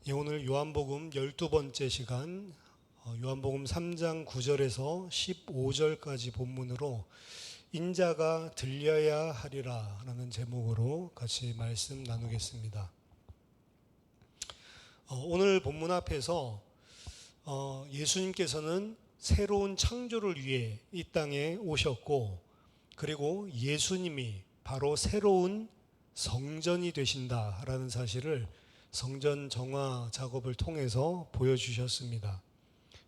예, 오늘 요한복음 12번째 시간, 요한복음 3장 9절에서 15절까지 본문으로 인자가 들려야 하리라 라는 제목으로 같이 말씀 나누겠습니다. 오늘 본문 앞에서 예수님께서는 새로운 창조를 위해 이 땅에 오셨고, 그리고 예수님이 바로 새로운 성전이 되신다라는 사실을 성전 정화 작업을 통해서 보여주셨습니다.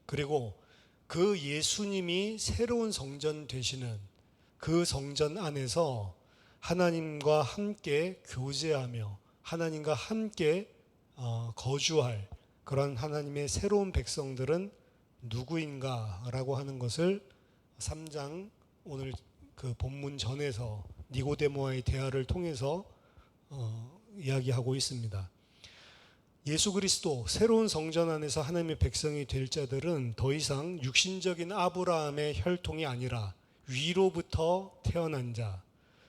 그리고 그 예수님이 새로운 성전 되시는 그 성전 안에서 하나님과 함께 교제하며 하나님과 함께 거주할 그런 하나님의 새로운 백성들은 누구인가라고 하는 것을 3장 오늘 그 본문 전에서 니고데모와의 대화를 통해서 이야기하고 있습니다. 예수 그리스도 새로운 성전 안에서 하나님의 백성이 될 자들은 더 이상 육신적인 아브라함의 혈통이 아니라 위로부터 태어난 자,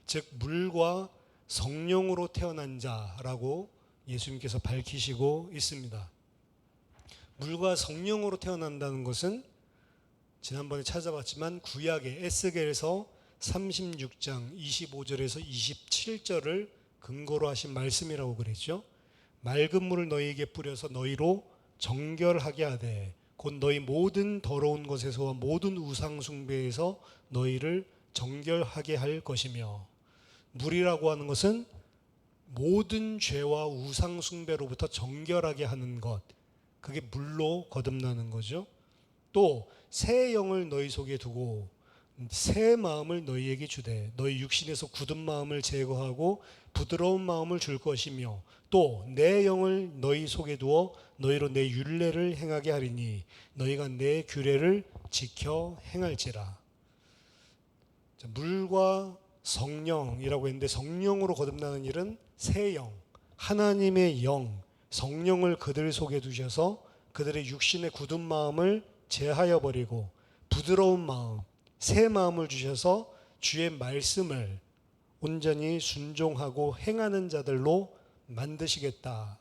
즉 물과 성령으로 태어난 자라고 예수님께서 밝히시고 있습니다. 물과 성령으로 태어난다는 것은 지난번에 찾아봤지만 구약의 에스겔서 36장 25절에서 27절을 근거로 하신 말씀이라고 그랬죠. 맑은 물을 너희에게 뿌려서 너희로 정결하게 하되 곧 너희 모든 더러운 것에서와 모든 우상 숭배에서 너희를 정결하게 할 것이며, 물이라고 하는 것은 모든 죄와 우상 숭배로부터 정결하게 하는 것, 그게 물로 거듭나는 거죠. 또 새 영을 너희 속에 두고 새 마음을 너희에게 주되 너희 육신에서 굳은 마음을 제거하고 부드러운 마음을 줄 것이며, 또 내 영을 너희 속에 두어 너희로 내 율례를 행하게 하리니 너희가 내 규례를 지켜 행할지라. 물과 성령이라고 했는데, 성령으로 거듭나는 일은 새 영, 하나님의 영, 성령을 그들 속에 두셔서 그들의 육신의 굳은 마음을 제하여 버리고 부드러운 마음, 새 마음을 주셔서 주의 말씀을 온전히 순종하고 행하는 자들로 만드시겠다.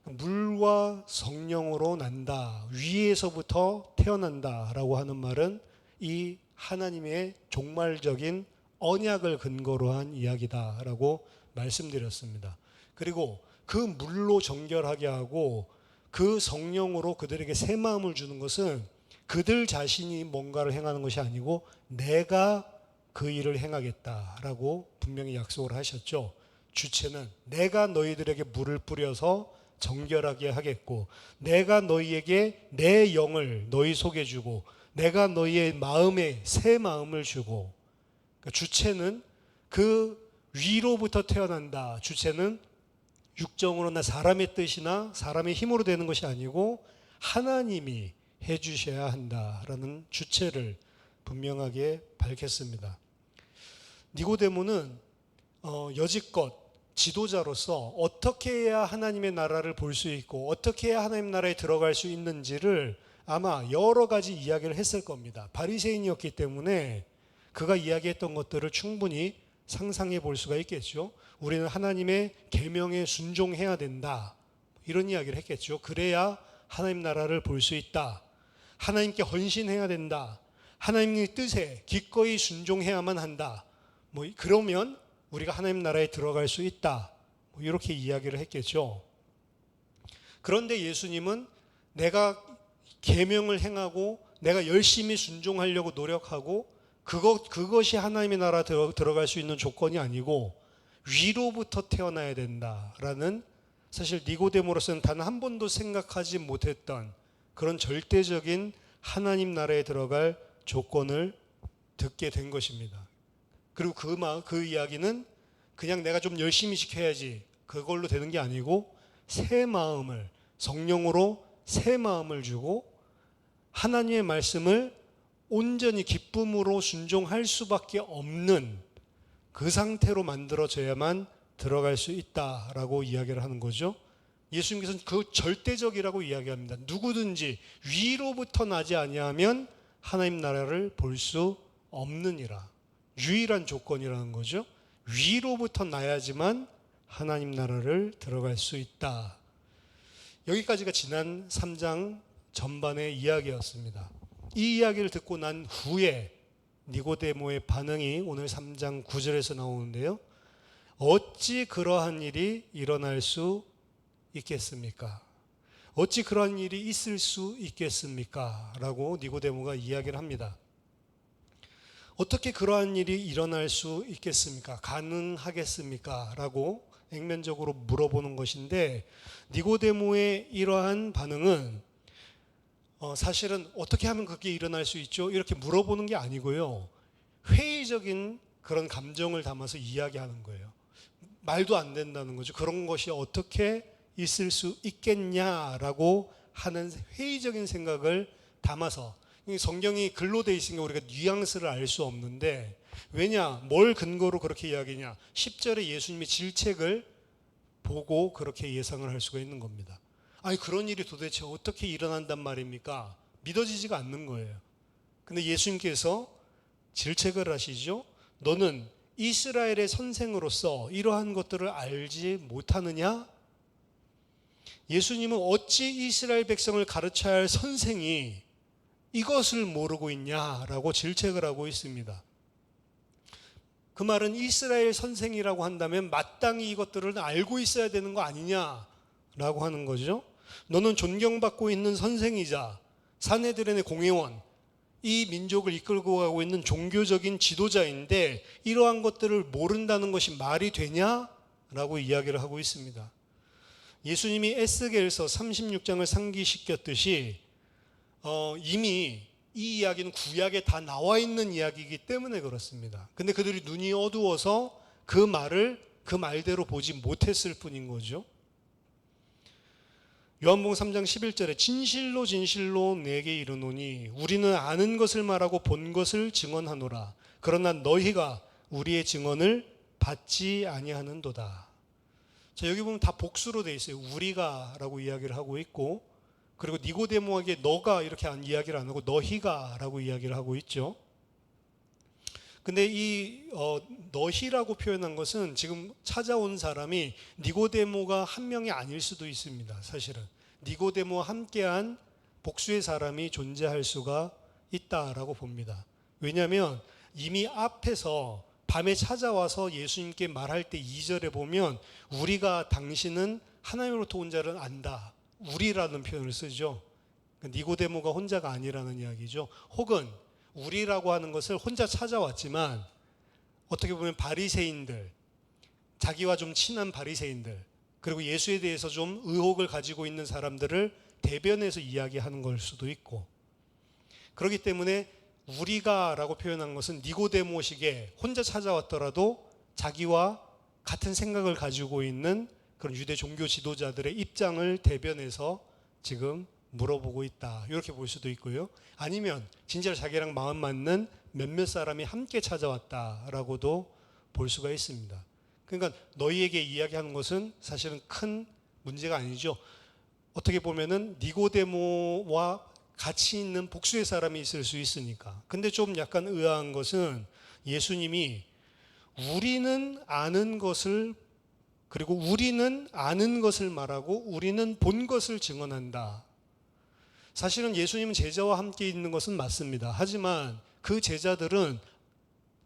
물과 성령으로 난다, 위에서부터 태어난다 라고 하는 말은 이 하나님의 종말적인 언약을 근거로 한 이야기다 라고 말씀드렸습니다. 그리고 그 물로 정결하게 하고 그 성령으로 그들에게 새 마음을 주는 것은 그들 자신이 뭔가를 행하는 것이 아니고 내가 그 일을 행하겠다라고 분명히 약속을 하셨죠. 주체는 내가 너희들에게 물을 뿌려서 정결하게 하겠고, 내가 너희에게 내 영을 너희 속에 주고 내가 너희의 마음에 새 마음을 주고, 그러니까 주체는 그 위로부터 태어난다. 주체는 육정으로나 사람의 뜻이나 사람의 힘으로 되는 것이 아니고 하나님이 해주셔야 한다라는 주체를 분명하게 밝혔습니다. 니고데모는 여지껏 지도자로서 어떻게 해야 하나님의 나라를 볼 수 있고 어떻게 해야 하나님 나라에 들어갈 수 있는지를 아마 여러 가지 이야기를 했을 겁니다. 바리새인이었기 때문에 그가 이야기했던 것들을 충분히 상상해 볼 수가 있겠죠. 우리는 하나님의 계명에 순종해야 된다, 이런 이야기를 했겠죠. 그래야 하나님 나라를 볼 수 있다. 하나님께 헌신해야 된다. 하나님의 뜻에 기꺼이 순종해야만 한다. 그러면 우리가 하나님 나라에 들어갈 수 있다. 이렇게 이야기를 했겠죠. 그런데 예수님은 내가 계명을 행하고 내가 열심히 순종하려고 노력하고 그것이 하나님의 나라 들어갈 수 있는 조건이 아니고 위로부터 태어나야 된다라는, 사실 니고데모로서는 단 한 번도 생각하지 못했던 그런 절대적인 하나님 나라에 들어갈 조건을 듣게 된 것입니다. 그리고 그 이야기는 그냥 내가 좀 열심히 지켜야지 그걸로 되는 게 아니고 새 마음을, 성령으로 새 마음을 주고 하나님의 말씀을 온전히 기쁨으로 순종할 수밖에 없는 그 상태로 만들어져야만 들어갈 수 있다라고 이야기를 하는 거죠. 예수님께서는 그 절대적이라고 이야기합니다. 누구든지 위로부터 나지 아니하면 하나님 나라를 볼 수 없느니라. 유일한 조건이라는 거죠. 위로부터 나야지만 하나님 나라를 들어갈 수 있다. 여기까지가 지난 3장 전반의 이야기였습니다. 이 이야기를 듣고 난 후에 니고데모의 반응이 오늘 3장 9절에서 나오는데요. 어찌 그러한 일이 일어날 수 있겠습니까? 어찌 그러한 일이 있을 수 있겠습니까? 라고 니고데모가 이야기를 합니다. 어떻게 그러한 일이 일어날 수 있겠습니까? 가능하겠습니까? 라고 액면적으로 물어보는 것인데, 니고데모의 이러한 반응은 사실은 어떻게 하면 그게 일어날 수 있죠? 이렇게 물어보는 게 아니고요. 회의적인 그런 감정을 담아서 이야기하는 거예요. 말도 안 된다는 거죠. 그런 것이 어떻게 있을 수 있겠냐라고 하는 회의적인 생각을 담아서, 성경이 글로 돼 있으니까 우리가 뉘앙스를 알 수 없는데, 왜냐? 뭘 근거로 그렇게 이야기냐? 10절에 예수님이 질책을 보고 그렇게 예상을 할 수가 있는 겁니다. 아니, 그런 일이 도대체 어떻게 일어난단 말입니까? 믿어지지가 않는 거예요. 근데 예수님께서 질책을 하시죠. 너는 이스라엘의 선생으로서 이러한 것들을 알지 못하느냐? 예수님은 어찌 이스라엘 백성을 가르쳐야 할 선생이 이것을 모르고 있냐라고 질책을 하고 있습니다. 그 말은 이스라엘 선생이라고 한다면 마땅히 이것들을 알고 있어야 되는 거 아니냐라고 하는 거죠. 너는 존경받고 있는 선생이자 산헤드린의 공회원, 이 민족을 이끌고 가고 있는 종교적인 지도자인데 이러한 것들을 모른다는 것이 말이 되냐라고 이야기를 하고 있습니다. 예수님이 에스겔서 36장을 상기시켰듯이 이미 이 이야기는 구약에 다 나와 있는 이야기이기 때문에 그렇습니다. 근데 그들이 눈이 어두워서 그 말을 그 말대로 보지 못했을 뿐인 거죠. 요한복음 3장 11절에 진실로 진실로 내게 이르노니 우리는 아는 것을 말하고 본 것을 증언하노라. 그러나 너희가 우리의 증언을 받지 아니하는도다. 자, 여기 보면 다 복수로 돼 있어요. 우리가라고 이야기를 하고 있고, 그리고 니고데모에게 너가 이렇게 이야기를 안 하고 너희가라고 이야기를 하고 있죠. 근데 이 너희라고 표현한 것은 지금 찾아온 사람이 니고데모가 한 명이 아닐 수도 있습니다. 사실은 니고데모와 함께한 복수의 사람이 존재할 수가 있다라고 봅니다. 왜냐하면 이미 앞에서 밤에 찾아와서 예수님께 말할 때 2절에 보면 우리가 당신은 하나님으로부터 온 자를 안다. 우리라는 표현을 쓰죠. 니고데모가 혼자가 아니라는 이야기죠. 혹은 우리라고 하는 것을 혼자 찾아왔지만 어떻게 보면 바리새인들, 자기와 좀 친한 바리새인들, 그리고 예수에 대해서 좀 의혹을 가지고 있는 사람들을 대변해서 이야기하는 걸 수도 있고, 그렇기 때문에 우리가라고 표현한 것은 니고데모식의 혼자 찾아왔더라도 자기와 같은 생각을 가지고 있는 그런 유대 종교 지도자들의 입장을 대변해서 지금 물어보고 있다. 이렇게 볼 수도 있고요. 아니면 진짜 자기랑 마음 맞는 몇몇 사람이 함께 찾아왔다라고도 볼 수가 있습니다. 그러니까 너희에게 이야기하는 것은 사실은 큰 문제가 아니죠. 어떻게 보면은 니고데모와 같이 있는 복수의 사람이 있을 수 있으니까. 근데 좀 약간 의아한 것은 예수님이 우리는 아는 것을, 그리고 우리는 아는 것을 말하고 우리는 본 것을 증언한다. 사실은 예수님은 제자와 함께 있는 것은 맞습니다. 하지만 그 제자들은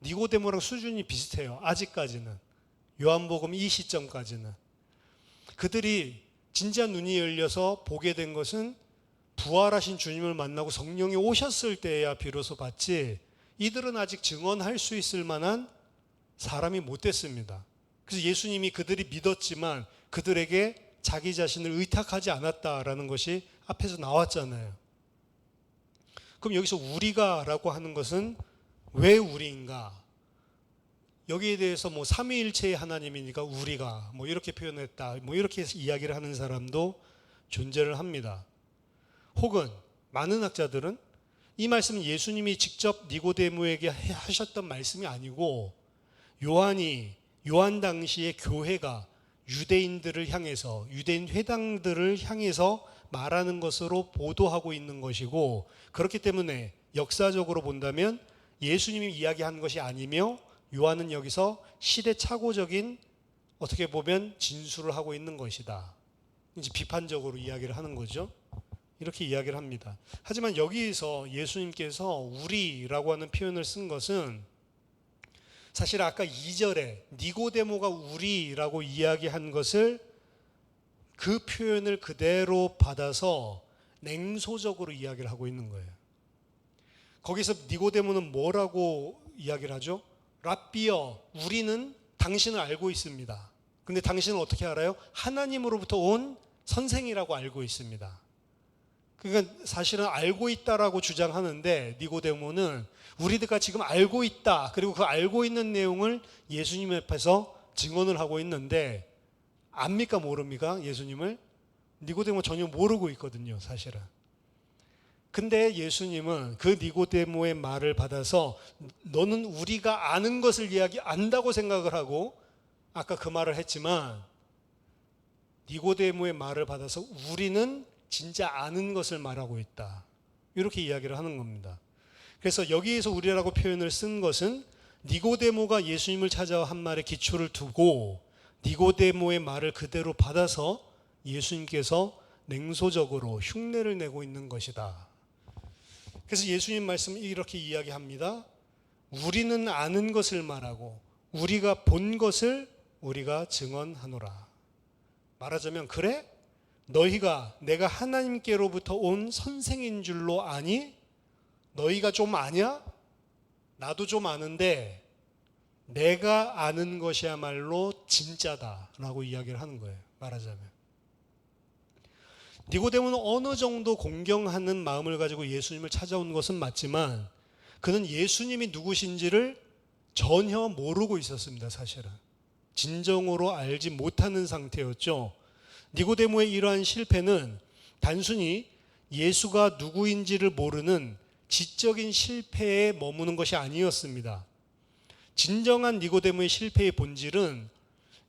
니고데모랑 수준이 비슷해요. 아직까지는. 요한복음 이 시점까지는. 그들이 진짜 눈이 열려서 보게 된 것은 부활하신 주님을 만나고 성령이 오셨을 때야 비로소 봤지, 이들은 아직 증언할 수 있을 만한 사람이 못 됐습니다. 그래서 예수님이 그들이 믿었지만 그들에게 자기 자신을 의탁하지 않았다라는 것이 앞에서 나왔잖아요. 그럼 여기서 우리가라고 하는 것은 왜 우리인가? 여기에 대해서 뭐 삼위일체의 하나님이니까 우리가 뭐 이렇게 표현했다, 뭐 이렇게 이야기를 하는 사람도 존재를 합니다. 혹은 많은 학자들은 이 말씀은 예수님이 직접 니고데모에게 하셨던 말씀이 아니고 요한 당시의 교회가 유대인들을 향해서, 유대인 회당들을 향해서 말하는 것으로 보도하고 있는 것이고, 그렇기 때문에 역사적으로 본다면 예수님이 이야기한 것이 아니며 요한은 여기서 시대착오적인, 어떻게 보면 진술을 하고 있는 것이다. 이제 비판적으로 이야기를 하는 거죠. 이렇게 이야기를 합니다. 하지만 여기서 예수님께서 우리라고 하는 표현을 쓴 것은 사실 아까 2절에 니고데모가 우리라고 이야기한 것을 그 표현을 그대로 받아서 냉소적으로 이야기를 하고 있는 거예요. 거기서 니고데모는 뭐라고 이야기를 하죠? 랍비여, 우리는 당신을 알고 있습니다. 근데 당신은 어떻게 알아요? 하나님으로부터 온 선생이라고 알고 있습니다. 그러니까 사실은 알고 있다라고 주장하는데 니고데모는 우리가 지금 알고 있다. 그리고 그 알고 있는 내용을 예수님 앞에서 증언을 하고 있는데 압니까 모릅니까? 예수님을? 니고데모 전혀 모르고 있거든요, 사실은. 근데 예수님은 그 니고데모의 말을 받아서 너는 우리가 아는 것을 안다고 생각을 하고 아까 그 말을 했지만 니고데모의 말을 받아서 우리는 진짜 아는 것을 말하고 있다. 이렇게 이야기를 하는 겁니다. 그래서 여기에서 우리라고 표현을 쓴 것은 니고데모가 예수님을 찾아와 한 말에 기초를 두고 니고데모의 말을 그대로 받아서 예수님께서 냉소적으로 흉내를 내고 있는 것이다. 그래서 예수님 말씀은 이렇게 이야기합니다. 우리는 아는 것을 말하고 우리가 본 것을 우리가 증언하노라. 말하자면 그래? 너희가 내가 하나님께로부터 온 선생인 줄로 아니? 너희가 좀 아냐? 나도 좀 아는데 내가 아는 것이야말로 진짜다라고 이야기를 하는 거예요. 말하자면 니고데모는 어느 정도 공경하는 마음을 가지고 예수님을 찾아온 것은 맞지만 그는 예수님이 누구신지를 전혀 모르고 있었습니다. 사실은 진정으로 알지 못하는 상태였죠. 니고데모의 이러한 실패는 단순히 예수가 누구인지를 모르는 지적인 실패에 머무는 것이 아니었습니다. 진정한 니고데모의 실패의 본질은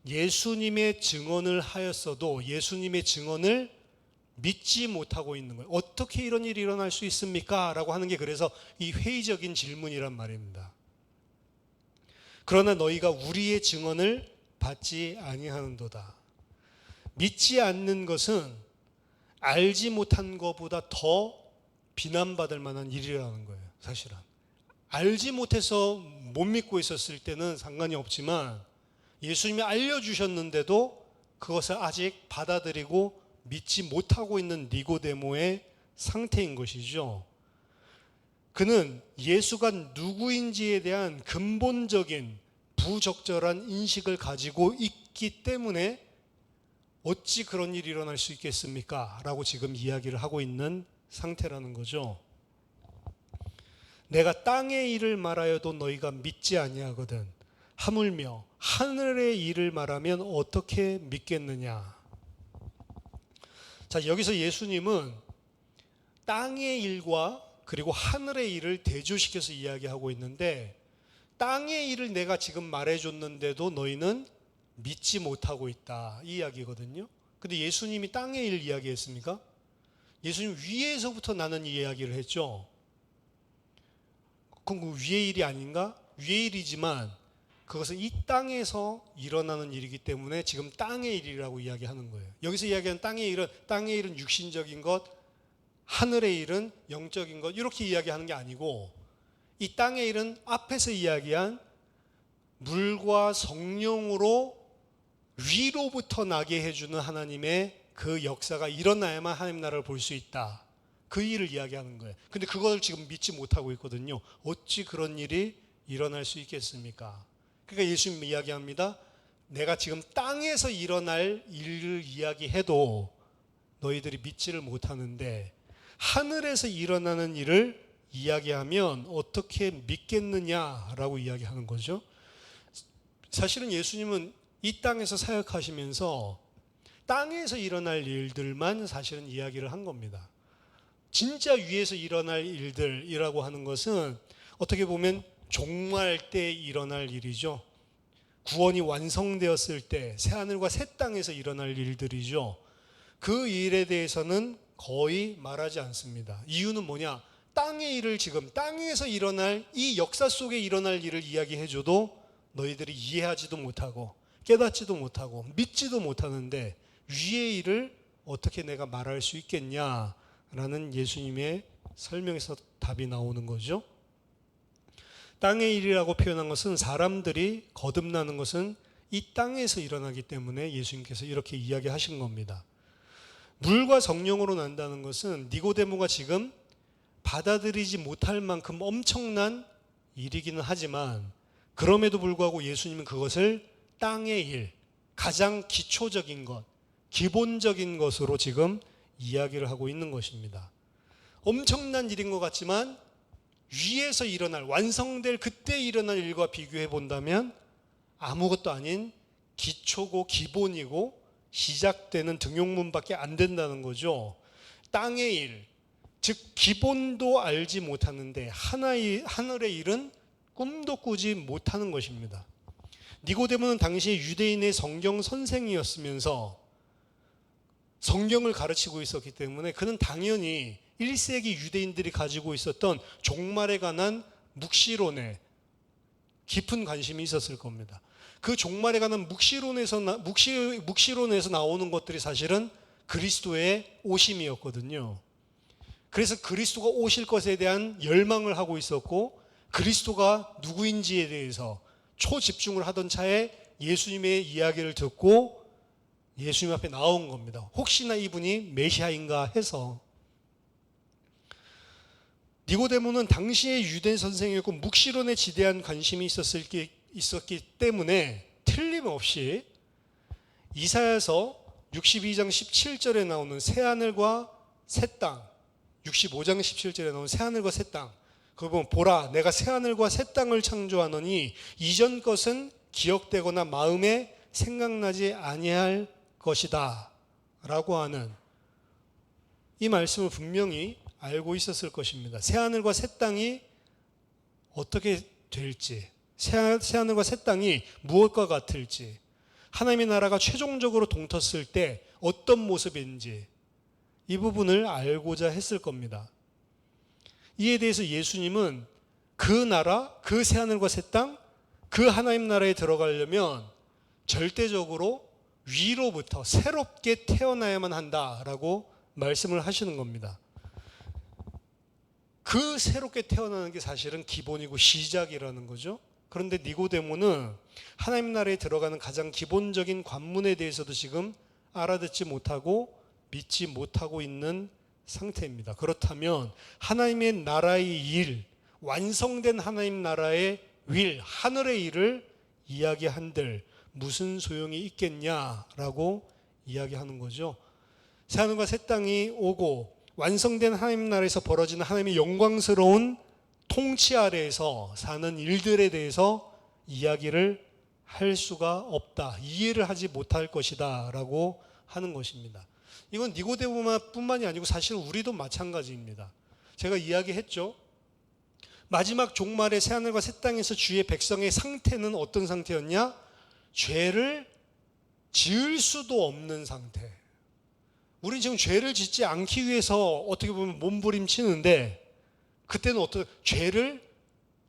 예수님의 증언을 하였어도 예수님의 증언을 믿지 못하고 있는 거예요. 어떻게 이런 일이 일어날 수 있습니까? 라고 하는 게 그래서 이 회의적인 질문이란 말입니다. 그러나 너희가 우리의 증언을 받지 아니하는도다. 믿지 않는 것은 알지 못한 것보다 더 비난받을 만한 일이라는 거예요. 사실은 알지 못해서 못 믿고 있었을 때는 상관이 없지만 예수님이 알려주셨는데도 그것을 아직 받아들이고 믿지 못하고 있는 니고데모의 상태인 것이죠. 그는 예수가 누구인지에 대한 근본적인 부적절한 인식을 가지고 있기 때문에 어찌 그런 일이 일어날 수 있겠습니까? 라고 지금 이야기를 하고 있는 상태라는 거죠. 내가 땅의 일을 말하여도 너희가 믿지 아니하거든 하물며 하늘의 일을 말하면 어떻게 믿겠느냐. 자, 여기서 예수님은 땅의 일과 그리고 하늘의 일을 대조시켜서 이야기하고 있는데 땅의 일을 내가 지금 말해줬는데도 너희는 믿지 못하고 있다 이 이야기거든요. 근데 예수님이 땅의 일 이야기했습니까? 예수님 위에서부터 나는 이 이야기를 했죠. 그럼 그 위의 일이 아닌가? 위의 일이지만 그것은 이 땅에서 일어나는 일이기 때문에 지금 땅의 일이라고 이야기하는 거예요. 여기서 이야기하는 땅의 일은 육신적인 것, 하늘의 일은 영적인 것 이렇게 이야기하는 게 아니고 이 땅의 일은 앞에서 이야기한 물과 성령으로 위로부터 나게 해주는 하나님의 그 역사가 일어나야만 하나님 나라를 볼 수 있다. 그 일을 이야기하는 거예요. 근데 그걸 지금 믿지 못하고 있거든요. 어찌 그런 일이 일어날 수 있겠습니까? 그러니까 예수님이 이야기합니다. 내가 지금 땅에서 일어날 일을 이야기해도 너희들이 믿지를 못하는데 하늘에서 일어나는 일을 이야기하면 어떻게 믿겠느냐라고 이야기하는 거죠. 사실은 예수님은 이 땅에서 사역하시면서 땅에서 일어날 일들만 사실은 이야기를 한 겁니다. 진짜 위에서 일어날 일들이라고 하는 것은 어떻게 보면 종말 때 일어날 일이죠. 구원이 완성되었을 때 새하늘과 새 땅에서 일어날 일들이죠. 그 일에 대해서는 거의 말하지 않습니다. 이유는 뭐냐? 땅의 일을 지금 땅에서 일어날 이 역사 속에 일어날 일을 이야기해줘도 너희들이 이해하지도 못하고 깨닫지도 못하고 믿지도 못하는데 위의 일을 어떻게 내가 말할 수 있겠냐라는 예수님의 설명에서 답이 나오는 거죠. 땅의 일이라고 표현한 것은 사람들이 거듭나는 것은 이 땅에서 일어나기 때문에 예수님께서 이렇게 이야기하신 겁니다. 물과 성령으로 난다는 것은 니고데모가 지금 받아들이지 못할 만큼 엄청난 일이기는 하지만 그럼에도 불구하고 예수님은 그것을 땅의 일, 가장 기초적인 것, 기본적인 것으로 지금 이야기를 하고 있는 것입니다. 엄청난 일인 것 같지만 위에서 일어날, 완성될 그때 일어날 일과 비교해 본다면 아무것도 아닌 기초고 기본이고 시작되는 등용문밖에 안 된다는 거죠. 땅의 일, 즉 기본도 알지 못하는데 하늘의 일은 꿈도 꾸지 못하는 것입니다. 니고데모는 당시 유대인의 성경 선생이었으면서 성경을 가르치고 있었기 때문에 그는 당연히 1세기 유대인들이 가지고 있었던 종말에 관한 묵시론에 깊은 관심이 있었을 겁니다. 그 종말에 관한 묵시론에서 나오는 것들이 사실은 그리스도의 오심이었거든요. 그래서 그리스도가 오실 것에 대한 열망을 하고 있었고 그리스도가 누구인지에 대해서 초집중을 하던 차에 예수님의 이야기를 듣고 예수님 앞에 나온 겁니다. 혹시나 이분이 메시아인가 해서. 니고데모는 당시의 유대 선생이었고 묵시론에 지대한 관심이 있었기 때문에 틀림없이 이사야서 62장 17절에 나오는 새하늘과 새 땅, 65장 17절에 나오는 새하늘과 새 땅, 거기 보면 보라 내가 새하늘과 새 땅을 창조하노니 이전 것은 기억되거나 마음에 생각나지 아니할 것이다 라고 하는 이 말씀을 분명히 알고 있었을 것입니다. 새하늘과 새 땅이 어떻게 될지, 새하늘과 새 땅이 무엇과 같을지, 하나님의 나라가 최종적으로 동텄을 때 어떤 모습인지 이 부분을 알고자 했을 겁니다. 이에 대해서 예수님은 그 나라, 그 새하늘과 새 땅, 그 하나님 나라에 들어가려면 절대적으로 위로부터 새롭게 태어나야만 한다라고 말씀을 하시는 겁니다. 그 새롭게 태어나는 게 사실은 기본이고 시작이라는 거죠. 그런데 니고데모는 하나님 나라에 들어가는 가장 기본적인 관문에 대해서도 지금 알아듣지 못하고 믿지 못하고 있는 상태입니다. 그렇다면 하나님의 나라의 일, 완성된 하나님 나라의 일, 하늘의 일을 이야기한들 무슨 소용이 있겠냐라고 이야기하는 거죠. 새하늘과 새 땅이 오고 완성된 하나님 나라에서 벌어지는 하나님의 영광스러운 통치 아래에서 사는 일들에 대해서 이야기를 할 수가 없다. 이해를 하지 못할 것이다 라고 하는 것입니다. 이건 니고데모뿐만이 아니고 사실 우리도 마찬가지입니다. 제가 이야기했죠. 마지막 종말의 새하늘과 새 땅에서 주의 백성의 상태는 어떤 상태였냐? 죄를 지을 수도 없는 상태. 우리는 지금 죄를 짓지 않기 위해서 어떻게 보면 몸부림치는데 그때는 어떤 죄를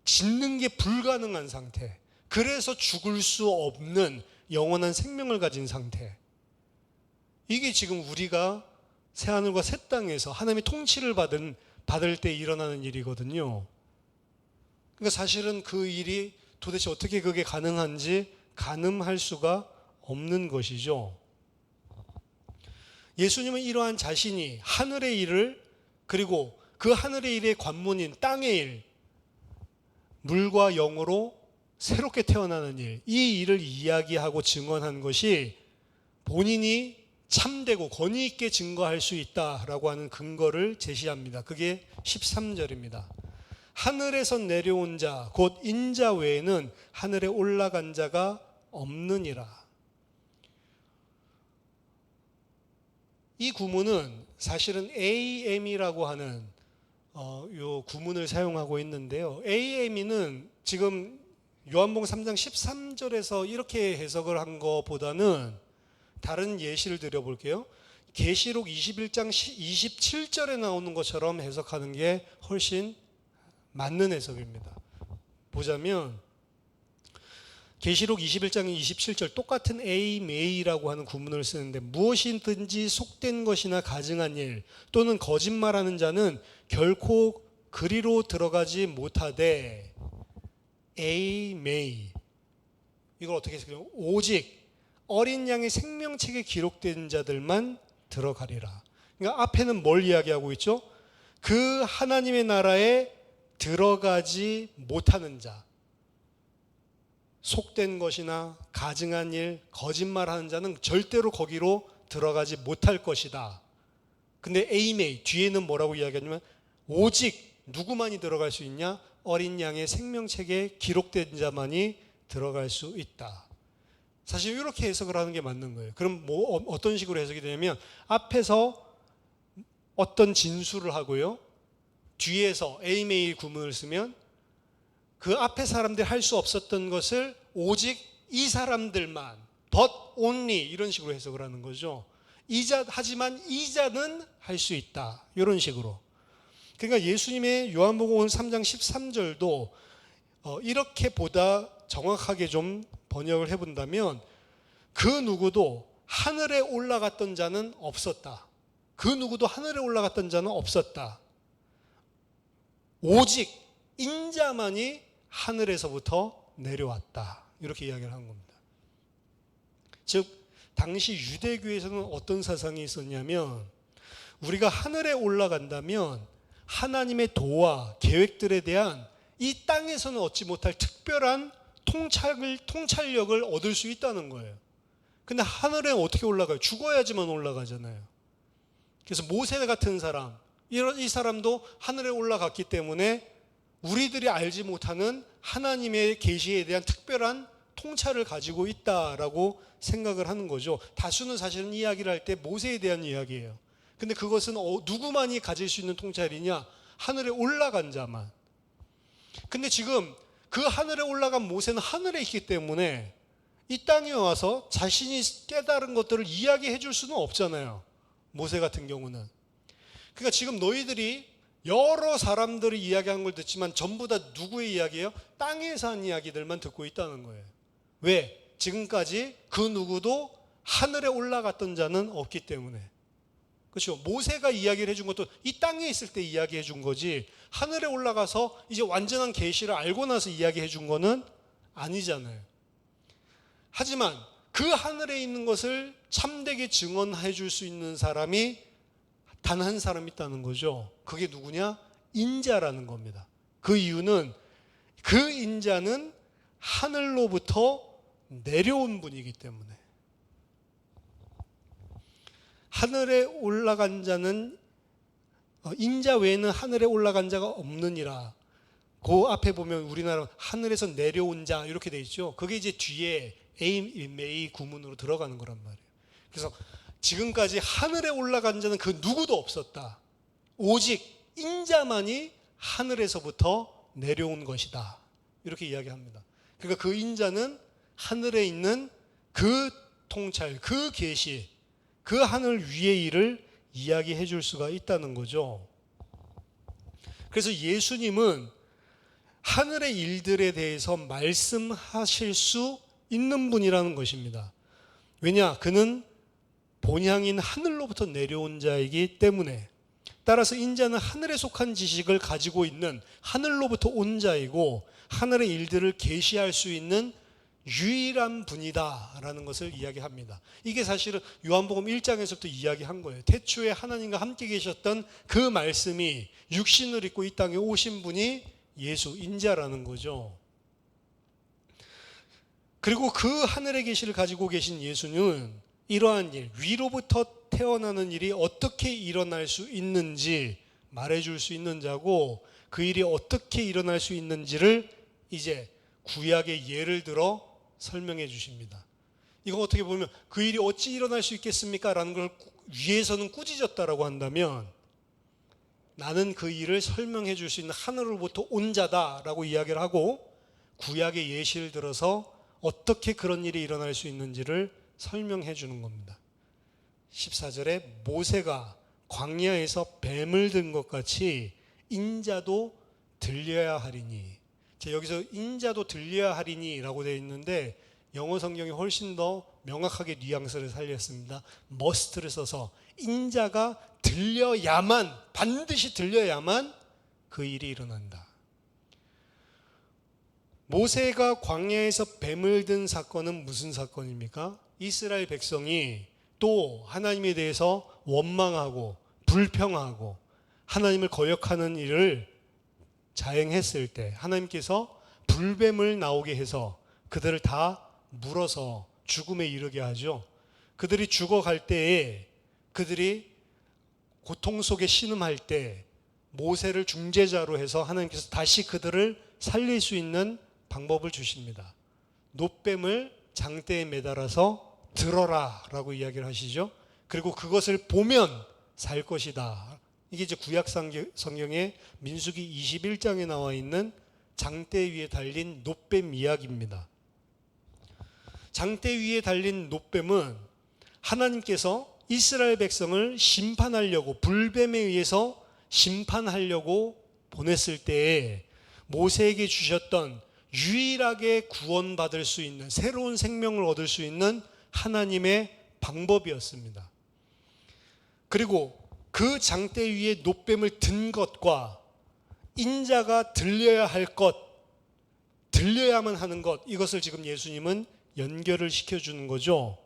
짓는 게 불가능한 상태. 그래서 죽을 수 없는 영원한 생명을 가진 상태. 이게 지금 우리가 새하늘과 새 땅에서 하나님의 통치를 받을 때 일어나는 일이거든요. 그러니까 사실은 그 일이 도대체 어떻게 그게 가능한지 가늠할 수가 없는 것이죠. 예수님은 이러한 자신이 하늘의 일을 그리고 그 하늘의 일의 관문인 땅의 일, 물과 영으로 새롭게 태어나는 일, 이 일을 이야기하고 증언한 것이 본인이 참되고 권위 있게 증거할 수 있다라고 하는 근거를 제시합니다. 그게 13절입니다. 하늘에서 내려온 자, 곧 인자 외에는 하늘에 올라간 자가 없느니라. 이 구문은 사실은 AM이라고 하는 요 구문을 사용하고 있는데요. AM이는 지금 요한복음 3장 13절에서 이렇게 해석을 한 것보다는 다른 예시를 드려볼게요. 계시록 21장 27절에 나오는 것처럼 해석하는 게 훨씬 맞는 해석입니다. 보자면 계시록 21장 27절 똑같은 에이메이라고 하는 구문을 쓰는데 무엇이든지 속된 것이나 가증한 일 또는 거짓말하는 자는 결코 그리로 들어가지 못하되 에이메이 이걸 어떻게 해석해요? 오직 어린 양의 생명책에 기록된 자들만 들어가리라. 그러니까 앞에는 뭘 이야기하고 있죠? 그 하나님의 나라에 들어가지 못하는 자, 속된 것이나 가증한 일, 거짓말하는 자는 절대로 거기로 들어가지 못할 것이다. 근데 에이메이 뒤에는 뭐라고 이야기하냐면 오직 누구만이 들어갈 수 있냐? 어린 양의 생명책에 기록된 자만이 들어갈 수 있다. 사실 이렇게 해석을 하는 게 맞는 거예요. 그럼 뭐 어떤 식으로 해석이 되냐면 앞에서 어떤 진술을 하고요. 뒤에서 에이메이 구문을 쓰면 그 앞에 사람들이 할 수 없었던 것을 오직 이 사람들만 but only 이런 식으로 해석을 하는 거죠. 하지만 이자는 할 수 있다. 이런 식으로. 그러니까 예수님의 요한복음 3장 13절도 이렇게 보다 정확하게 좀 번역을 해본다면 그 누구도 하늘에 올라갔던 자는 없었다. 그 누구도 하늘에 올라갔던 자는 없었다. 오직 인자만이 하늘에서부터 내려왔다. 이렇게 이야기를 하는 겁니다. 즉 당시 유대교에서는 어떤 사상이 있었냐면 우리가 하늘에 올라간다면 하나님의 도와 계획들에 대한 이 땅에서는 얻지 못할 특별한 통찰력을 얻을 수 있다는 거예요. 근데 하늘에 어떻게 올라가요? 죽어야지만 올라가잖아요. 그래서 모세 같은 사람, 이 사람도 하늘에 올라갔기 때문에 우리들이 알지 못하는 하나님의 계시에 대한 특별한 통찰을 가지고 있다라고 생각을 하는 거죠. 다수는 사실은 이야기를 할 때 모세에 대한 이야기예요. 근데 그것은 누구만이 가질 수 있는 통찰이냐? 하늘에 올라간 자만. 근데 지금 그 하늘에 올라간 모세는 하늘에 있기 때문에 이 땅에 와서 자신이 깨달은 것들을 이야기해 줄 수는 없잖아요. 모세 같은 경우는. 그러니까 지금 너희들이 여러 사람들이 이야기한 걸 듣지만 전부 다 누구의 이야기예요? 땅에서 한 이야기들만 듣고 있다는 거예요. 왜? 지금까지 그 누구도 하늘에 올라갔던 자는 없기 때문에. 그렇죠? 모세가 이야기를 해준 것도 이 땅에 있을 때 이야기해 준 거지 하늘에 올라가서 이제 완전한 계시를 알고 나서 이야기해 준 거는 아니잖아요. 하지만 그 하늘에 있는 것을 참되게 증언해 줄 수 있는 사람이 단 한 사람 있다는 거죠. 그게 누구냐? 인자라는 겁니다. 그 이유는 그 인자는 하늘로부터 내려온 분이기 때문에. 하늘에 올라간 자는 인자 외에는 하늘에 올라간 자가 없느니라. 그 앞에 보면 우리나라 하늘에서 내려온 자 이렇게 돼 있죠. 그게 이제 뒤에 에이메이 구문으로 들어가는 거란 말이에요. 그래서 지금까지 하늘에 올라간 자는 그 누구도 없었다. 오직 인자만이 하늘에서부터 내려온 것이다. 이렇게 이야기합니다. 그러니까 그 인자는 하늘에 있는 그 통찰, 그 계시, 그 하늘 위의 일을 이야기해 줄 수가 있다는 거죠. 그래서 예수님은 하늘의 일들에 대해서 말씀하실 수 있는 분이라는 것입니다. 왜냐? 그는 본향인 하늘로부터 내려온 자이기 때문에. 따라서 인자는 하늘에 속한 지식을 가지고 있는 하늘로부터 온 자이고 하늘의 일들을 계시할 수 있는 유일한 분이다라는 것을 이야기합니다. 이게 사실은 요한복음 1장에서부터 이야기한 거예요. 태초에 하나님과 함께 계셨던 그 말씀이 육신을 입고 이 땅에 오신 분이 예수, 인자라는 거죠. 그리고 그 하늘의 계시를 가지고 계신 예수는 이러한 일, 위로부터 태어나는 일이 어떻게 일어날 수 있는지 말해줄 수 있는 자고 그 일이 어떻게 일어날 수 있는지를 이제 구약의 예를 들어 설명해 주십니다. 이거 어떻게 보면 그 일이 어찌 일어날 수 있겠습니까? 라는 걸 위에서는 꾸짖었다라고 한다면 나는 그 일을 설명해 줄 수 있는 하늘로부터 온 자다라고 이야기를 하고 구약의 예시를 들어서 어떻게 그런 일이 일어날 수 있는지를 설명해 주는 겁니다. 14절에 모세가 광야에서 뱀을 든 것 같이 인자도 들려야 하리니. 자, 여기서 인자도 들려야 하리니라고 되어 있는데 영어 성경이 훨씬 더 명확하게 뉘앙스를 살렸습니다. must를 써서 인자가 들려야만, 반드시 들려야만 그 일이 일어난다. 모세가 광야에서 뱀을 든 사건은 무슨 사건입니까? 이스라엘 백성이 또 하나님에 대해서 원망하고 불평하고 하나님을 거역하는 일을 자행했을 때 하나님께서 불뱀을 나오게 해서 그들을 다 물어서 죽음에 이르게 하죠. 그들이 죽어갈 때에 그들이 고통 속에 신음할 때 모세를 중재자로 해서 하나님께서 다시 그들을 살릴 수 있는 방법을 주십니다. 노뱀을 장대에 매달아서 들어라 라고 이야기를 하시죠. 그리고 그것을 보면 살 것이다. 이게 이제 구약 성경의 민수기 21장에 나와 있는 장대 위에 달린 노뱀 이야기입니다. 장대 위에 달린 노뱀은 하나님께서 이스라엘 백성을 심판하려고, 불뱀에 의해서 심판하려고 보냈을 때에 모세에게 주셨던 유일하게 구원받을 수 있는, 새로운 생명을 얻을 수 있는 하나님의 방법이었습니다. 그리고 그 장대 위에 노뱀을 든 것과 인자가 들려야 할 것, 들려야만 하는 것, 이것을 지금 예수님은 연결을 시켜주는 거죠.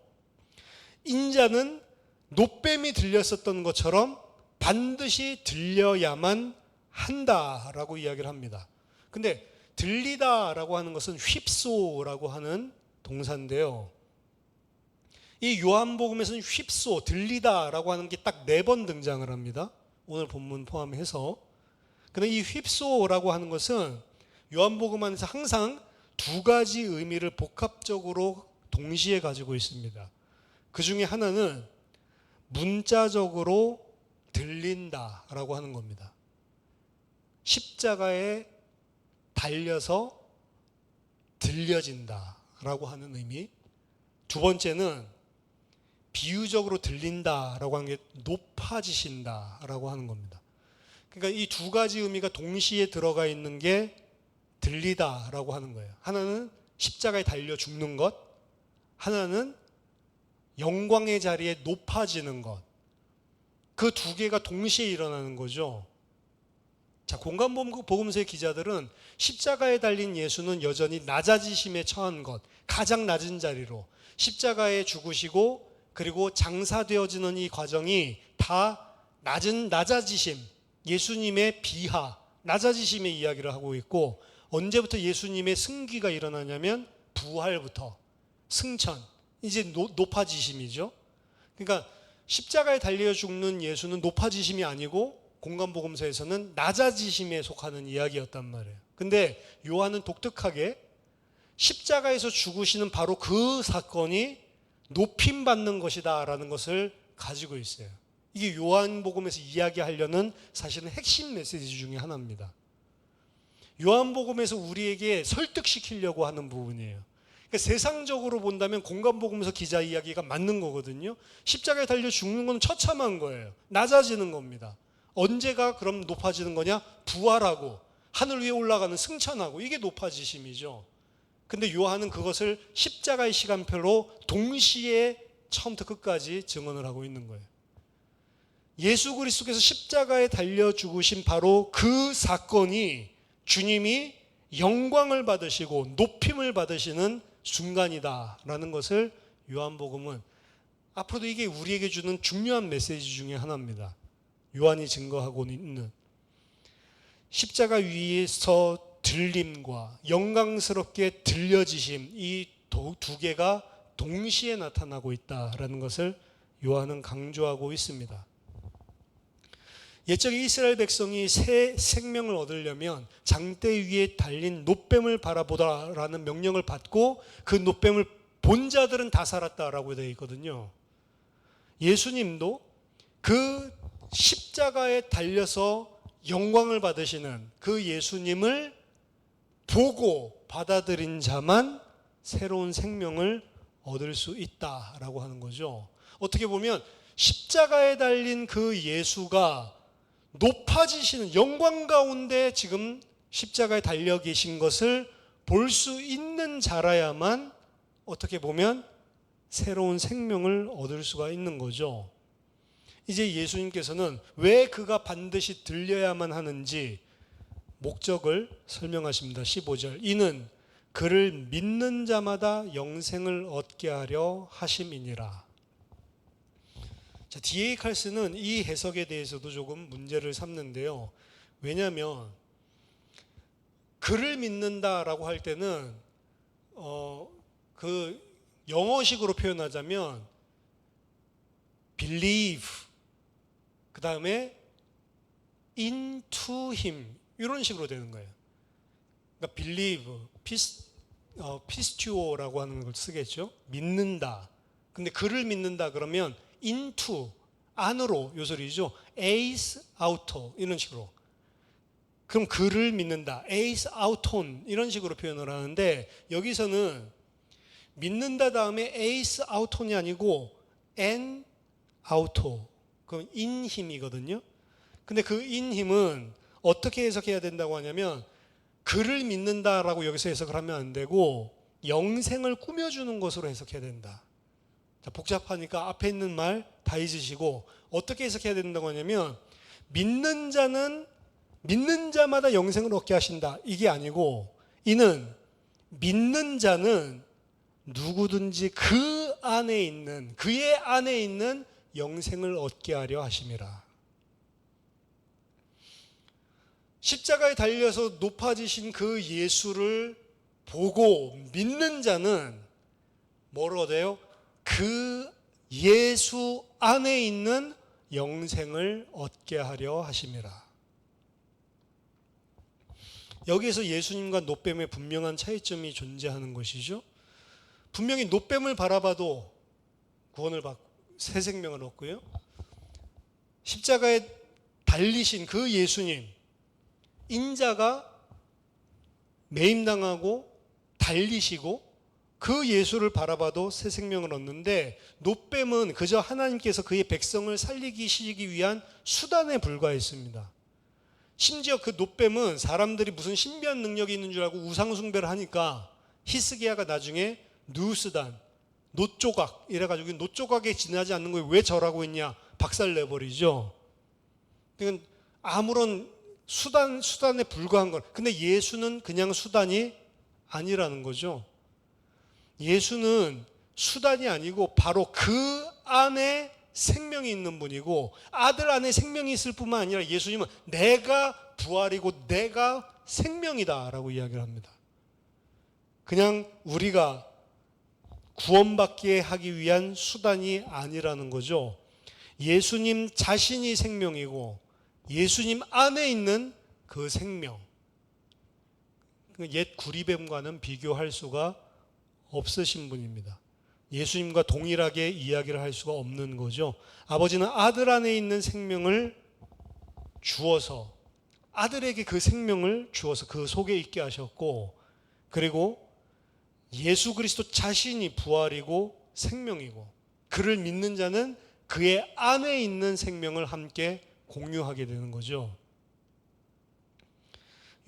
인자는 노뱀이 들렸었던 것처럼 반드시 들려야만 한다라고 이야기를 합니다. 근데 들리다라고 하는 것은 휩소라고 하는 동사인데요. 이 요한복음에서는 휩소, 들리다라고 하는 게 딱 4번 등장을 합니다. 오늘 본문 포함해서. 근데 이 휩소라고 하는 것은 요한복음 안에서 항상 2가지 의미를 복합적으로 동시에 가지고 있습니다. 그 중에 하나는 문자적으로 들린다라고 하는 겁니다. 십자가에 달려서 들려진다라고 하는 의미. 두 번째는 비유적으로 들린다라고 하는 게 높아지신다라고 하는 겁니다. 그러니까 이 2가지 의미가 동시에 들어가 있는 게 들리다라고 하는 거예요. 하나는 십자가에 달려 죽는 것, 하나는 영광의 자리에 높아지는 것. 그 2개가 동시에 일어나는 거죠. 자, 공간복음서의 기자들은 십자가에 달린 예수는 여전히 낮아지심에 처한 것, 가장 낮은 자리로 십자가에 죽으시고 그리고 장사되어지는 이 과정이 다 낮아지심, 예수님의 비하, 낮아지심의 이야기를 하고 있고, 언제부터 예수님의 승귀가 일어나냐면 부활부터, 승천, 이제 높아지심이죠. 그러니까 십자가에 달려 죽는 예수는 높아지심이 아니고 공간복음서에서는 낮아지심에 속하는 이야기였단 말이에요. 근데 요한은 독특하게 십자가에서 죽으시는 바로 그 사건이 높임받는 것이다 라는 것을 가지고 있어요. 이게 요한복음에서 이야기하려는 사실은 핵심 메시지 중에 하나입니다. 요한복음에서 우리에게 설득시키려고 하는 부분이에요. 그러니까 세상적으로 본다면 공간복음서 기자 이야기가 맞는 거거든요. 십자가에 달려 죽는 건 처참한 거예요. 낮아지는 겁니다. 언제가 그럼 높아지는 거냐? 부활하고 하늘 위에 올라가는 승천하고, 이게 높아지심이죠. 근데 요한은 그것을 십자가의 시간표로 동시에 처음부터 끝까지 증언을 하고 있는 거예요. 예수 그리스도께서 십자가에 달려 죽으신 바로 그 사건이 주님이 영광을 받으시고 높임을 받으시는 순간이다라는 것을 요한복음은, 앞으로도 이게 우리에게 주는 중요한 메시지 중에 하나입니다. 요한이 증거하고 있는 십자가 위에서 들림과 영광스럽게 들려지심, 이 2개가 동시에 나타나고 있다라는 것을 요한은 강조하고 있습니다. 옛적에 이스라엘 백성이 새 생명을 얻으려면 장대 위에 달린 노뱀을 바라보라라는 명령을 받고 그 노뱀을 본 자들은 다 살았다라고 되어 있거든요. 예수님도 그 십자가에 달려서 영광을 받으시는 그 예수님을 보고 받아들인 자만 새로운 생명을 얻을 수 있다라고 하는 거죠. 어떻게 보면 십자가에 달린 그 예수가 높아지시는 영광 가운데 지금 십자가에 달려 계신 것을 볼 수 있는 자라야만 어떻게 보면 새로운 생명을 얻을 수가 있는 거죠. 이제 예수님께서는 왜 그가 반드시 들려야만 하는지 목적을 설명하십니다. 15절. 이는 그를 믿는 자마다 영생을 얻게 하려 하심이니라. 자, D.A. 칼스는 이 해석에 대해서도 조금 문제를 삼는데요. 왜냐하면 그를 믿는다라고 할 때는 그 영어식으로 표현하자면 believe, 그 다음에 into him, 이런 식으로 되는 거예요. 그러니까 believe, 피스튜오라고 하는 걸 쓰겠죠. 믿는다. 근데 그를 믿는다 그러면 into, 안으로, 요 소리죠. eis auto, 이런 식으로. 그럼 그를 믿는다, eis auton, 이런 식으로 표현을 하는데, 여기서는 믿는다 다음에 eis auton이 아니고 en auto, 그럼 in him이거든요. 근데 그 in him은 어떻게 해석해야 된다고 하냐면, 그를 믿는다라고 여기서 해석을 하면 안 되고 영생을 꾸며주는 것으로 해석해야 된다. 자, 복잡하니까 앞에 있는 말 다 잊으시고 어떻게 해석해야 된다고 하냐면, 믿는 자는 믿는 자마다 영생을 얻게 하신다, 이게 아니고, 이는 믿는 자는 누구든지 그 안에 있는, 그의 안에 있는 영생을 얻게 하려 하심이라. 십자가에 달려서 높아지신 그 예수를 보고 믿는 자는 뭘 얻어요? 그 예수 안에 있는 영생을 얻게 하려 하심이라. 여기에서 예수님과 노뱀의 분명한 차이점이 존재하는 것이죠. 분명히 노뱀을 바라봐도 구원을 받고 새 생명을 얻고요, 십자가에 달리신 그 예수님, 인자가 매임당하고 달리시고 그 예수를 바라봐도 새 생명을 얻는데, 노뱀은 그저 하나님께서 그의 백성을 살리시기 위한 수단에 불과했습니다. 심지어 그 노뱀은 사람들이 무슨 신비한 능력이 있는 줄 알고 우상숭배를 하니까 히스기야가 나중에 누스단, 노조각 이래가지고 노조각에 지나지 않는 거에 왜 절하고 있냐 박살내버리죠. 그러니까 아무런 수단에 불과한 것. 근데 예수는 그냥 수단이 아니라는 거죠. 예수는 수단이 아니고 바로 그 안에 생명이 있는 분이고, 아들 안에 생명이 있을 뿐만 아니라 예수님은 내가 부활이고 내가 생명이다 라고 이야기를 합니다. 그냥 우리가 구원받게 하기 위한 수단이 아니라는 거죠. 예수님 자신이 생명이고 예수님 안에 있는 그 생명, 옛 구리뱀과는 비교할 수가 없으신 분입니다. 예수님과 동일하게 이야기를 할 수가 없는 거죠. 아버지는 아들 안에 있는 생명을 주어서, 아들에게 그 생명을 주어서 그 속에 있게 하셨고, 그리고 예수 그리스도 자신이 부활이고 생명이고, 그를 믿는 자는 그의 안에 있는 생명을 함께 공유하게 되는 거죠.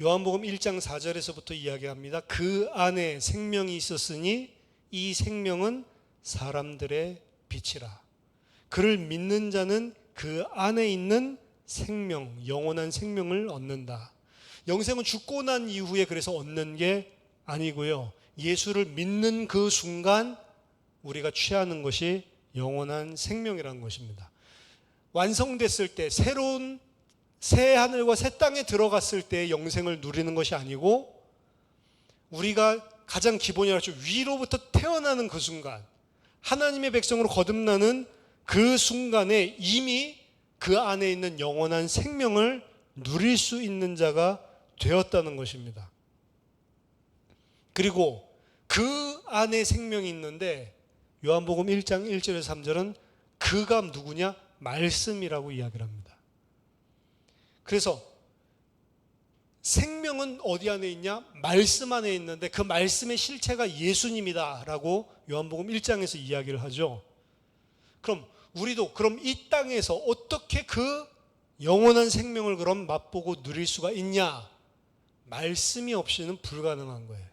요한복음 1장 4절에서부터 이야기합니다. 그 안에 생명이 있었으니 이 생명은 사람들의 빛이라. 그를 믿는 자는 그 안에 있는 생명, 영원한 생명을 얻는다. 영생은 죽고 난 이후에 그래서 얻는 게 아니고요, 예수를 믿는 그 순간 우리가 취하는 것이 영원한 생명이라는 것입니다. 완성됐을 때, 새로운 새 하늘과 새 땅에 들어갔을 때 영생을 누리는 것이 아니고, 우리가 가장 기본이라죠, 위로부터 태어나는 그 순간, 하나님의 백성으로 거듭나는 그 순간에 이미 그 안에 있는 영원한 생명을 누릴 수 있는 자가 되었다는 것입니다. 그리고 그 안에 생명이 있는데, 요한복음 1장 1절에서 3절은 그가 누구냐? 말씀이라고 이야기를 합니다. 그래서 생명은 어디 안에 있냐? 말씀 안에 있는데 그 말씀의 실체가 예수님이다 라고 요한복음 1장에서 이야기를 하죠. 그럼 우리도 그럼 이 땅에서 어떻게 그 영원한 생명을 그럼 맛보고 누릴 수가 있냐? 말씀이 없이는 불가능한 거예요.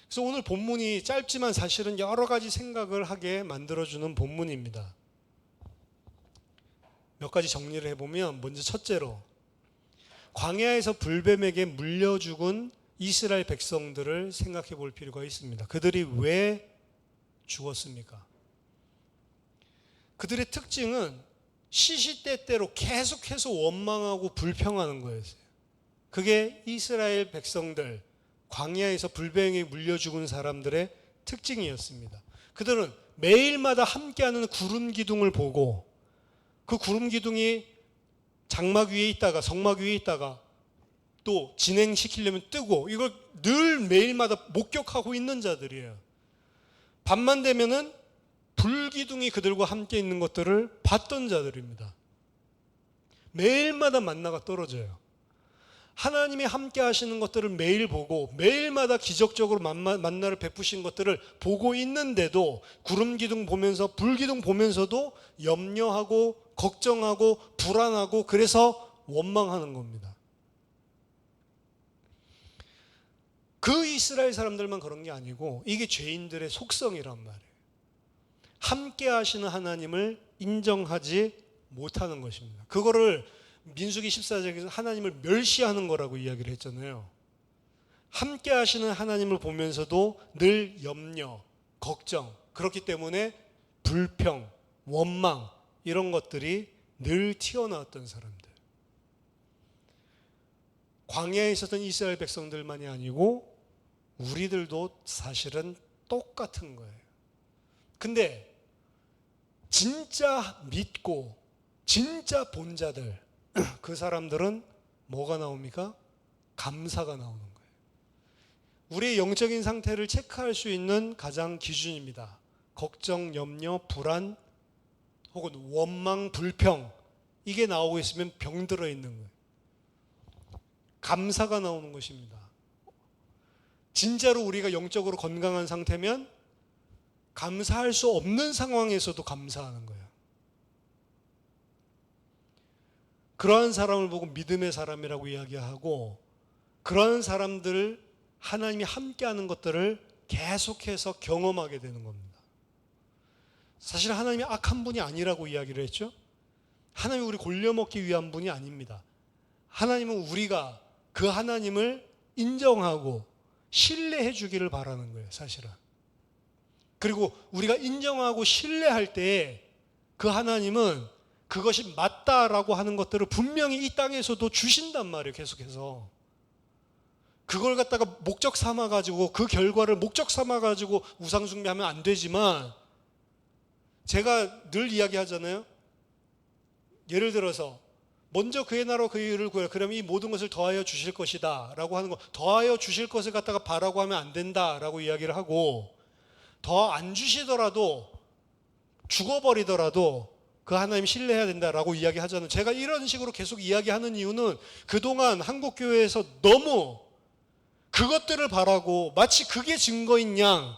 그래서 오늘 본문이 짧지만 사실은 여러 가지 생각을 하게 만들어주는 본문입니다. 몇 가지 정리를 해보면, 먼저 첫째로 광야에서 불뱀에게 물려 죽은 이스라엘 백성들을 생각해 볼 필요가 있습니다. 그들이 왜 죽었습니까? 그들의 특징은 시시때때로 계속해서 원망하고 불평하는 거였어요. 그게 이스라엘 백성들, 광야에서 불뱀에게 물려 죽은 사람들의 특징이었습니다. 그들은 매일마다 함께하는 구름 기둥을 보고, 그 구름 기둥이 장막 위에 있다가 성막 위에 있다가 또 진행시키려면 뜨고, 이걸 늘 매일마다 목격하고 있는 자들이에요. 밤만 되면은 불기둥이 그들과 함께 있는 것들을 봤던 자들입니다. 매일마다 만나가 떨어져요. 하나님이 함께 하시는 것들을 매일 보고, 매일마다 기적적으로 만나를 베푸신 것들을 보고 있는데도, 구름 기둥 보면서 불기둥 보면서도 염려하고 걱정하고 불안하고, 그래서 원망하는 겁니다. 그 이스라엘 사람들만 그런 게 아니고 이게 죄인들의 속성이란 말이에요. 함께 하시는 하나님을 인정하지 못하는 것입니다. 그거를 민수기 14장에서 하나님을 멸시하는 거라고 이야기를 했잖아요. 함께 하시는 하나님을 보면서도 늘 염려, 걱정, 그렇기 때문에 불평, 원망, 이런 것들이 늘 튀어나왔던 사람들. 광야에 있었던 이스라엘 백성들만이 아니고 우리들도 사실은 똑같은 거예요. 근데 진짜 믿고 진짜 본 자들, 그 사람들은 뭐가 나옵니까? 감사가 나오는 거예요. 우리의 영적인 상태를 체크할 수 있는 가장 기준입니다. 걱정, 염려, 불안, 혹은 원망, 불평, 이게 나오고 있으면 병들어 있는 거예요. 감사가 나오는 것입니다. 진짜로 우리가 영적으로 건강한 상태면 감사할 수 없는 상황에서도 감사하는 거예요. 그러한 사람을 보고 믿음의 사람이라고 이야기하고, 그러한 사람들을 하나님이 함께하는 것들을 계속해서 경험하게 되는 겁니다. 사실 하나님이 악한 분이 아니라고 이야기를 했죠. 하나님이 우리 골려먹기 위한 분이 아닙니다. 하나님은 우리가 그 하나님을 인정하고 신뢰해 주기를 바라는 거예요, 사실은. 그리고 우리가 인정하고 신뢰할 때에 그 하나님은 그것이 맞다라고 하는 것들을 분명히 이 땅에서도 주신단 말이에요, 계속해서. 그걸 갖다가 목적 삼아가지고, 그 결과를 목적 삼아가지고 우상숭배하면 안 되지만, 제가 늘 이야기하잖아요. 예를 들어서 먼저 그의 나라와 그의 의를 구하라. 그러면 이 모든 것을 더하여 주실 것이다 라고 하는 거, 더하여 주실 것을 갖다가 바라고 하면 안 된다라고 이야기를 하고, 더 안 주시더라도, 죽어버리더라도 그 하나님 신뢰해야 된다라고 이야기하잖아요. 제가 이런 식으로 계속 이야기하는 이유는 그동안 한국교회에서 너무 그것들을 바라고 마치 그게 증거인 양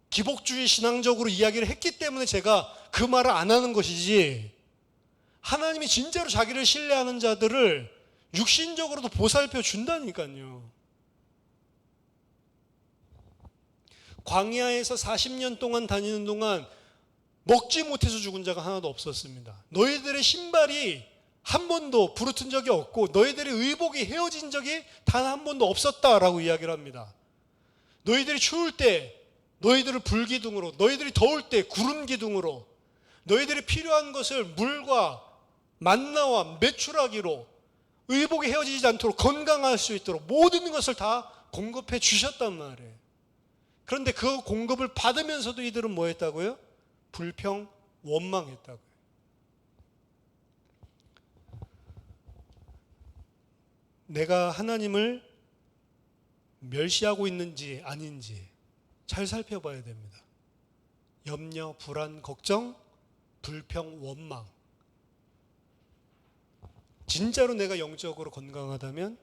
기복주의 신앙적으로 이야기를 했기 때문에 제가 그 말을 안 하는 것이지, 하나님이 진짜로 자기를 신뢰하는 자들을 육신적으로도 보살펴 준다니까요. 광야에서 40년 동안 다니는 동안 먹지 못해서 죽은 자가 하나도 없었습니다. 너희들의 신발이 한 번도 부르튼 적이 없고 너희들의 의복이 헤어진 적이 단 한 번도 없었다라고 이야기를 합니다. 너희들이 추울 때 너희들을 불기둥으로, 너희들이 더울 때 구름 기둥으로, 너희들이 필요한 것을 물과 만나와 메추라기로, 의복이 헤어지지 않도록 건강할 수 있도록 모든 것을 다 공급해 주셨단 말이에요. 그런데 그 공급을 받으면서도 이들은 뭐 했다고요? 불평, 원망했다고요. 내가 하나님을 멸시하고 있는지 아닌지 잘 살펴봐야 됩니다. 염려, 불안, 걱정, 불평, 원망. 진짜로 내가 영적으로 건강하다면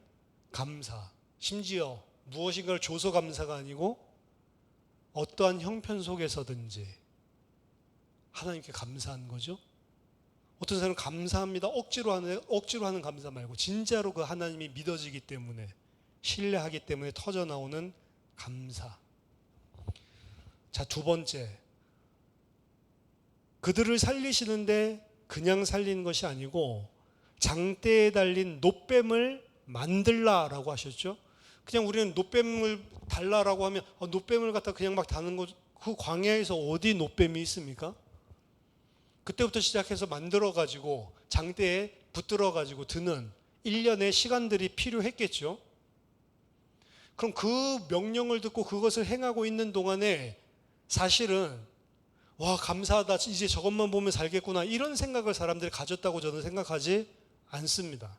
감사, 심지어 무엇인가를 줘서 감사가 아니고 어떠한 형편 속에서든지 하나님께 감사한 거죠. 어떤 사람은 감사합니다. 억지로 하는 감사 말고 진짜로 그 하나님이 믿어지기 때문에, 신뢰하기 때문에 터져 나오는 감사. 자, 두 번째. 그들을 살리시는데 그냥 살리는 것이 아니고 장대에 달린 놋뱀을 만들라라고 하셨죠. 그냥 우리는 놋뱀을 달라라고 하면 놋뱀을 갖다 그냥 막 다는 거, 그 광야에서 어디 놋뱀이 있습니까? 그때부터 시작해서 만들어가지고 장대에 붙들어가지고 드는 일련의 시간들이 필요했겠죠. 그럼 그 명령을 듣고 그것을 행하고 있는 동안에 사실은 와, 감사하다, 이제 저것만 보면 살겠구나, 이런 생각을 사람들이 가졌다고 저는 생각하지 않습니다.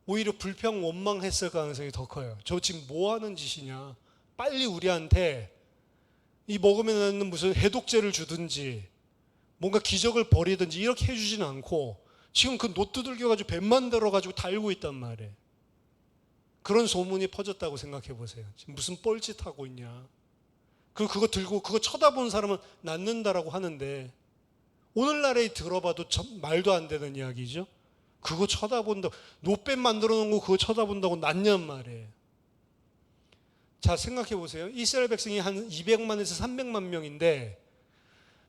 오히려 불평 원망했을 가능성이 더 커요. 저 지금 뭐 하는 짓이냐, 빨리 우리한테 이 먹으면 무슨 해독제를 주든지 뭔가 기적을 벌이든지 이렇게 해주지는 않고 지금 그 노 두들겨가지고 뱀 만들어가지고 달고 있단 말이에요. 그런 소문이 퍼졌다고 생각해 보세요. 지금 무슨 뻘짓하고 있냐. 그리고 그거 들고 그거 쳐다보는 사람은 낫는다라고 하는데, 오늘날에 들어봐도 말도 안 되는 이야기죠. 그거 쳐다본다고, 노뱀 만들어 놓은 거 그거 쳐다본다고 낫냔 말이에요. 자, 생각해 보세요. 이스라엘 백성이 한 200만에서 300만 명인데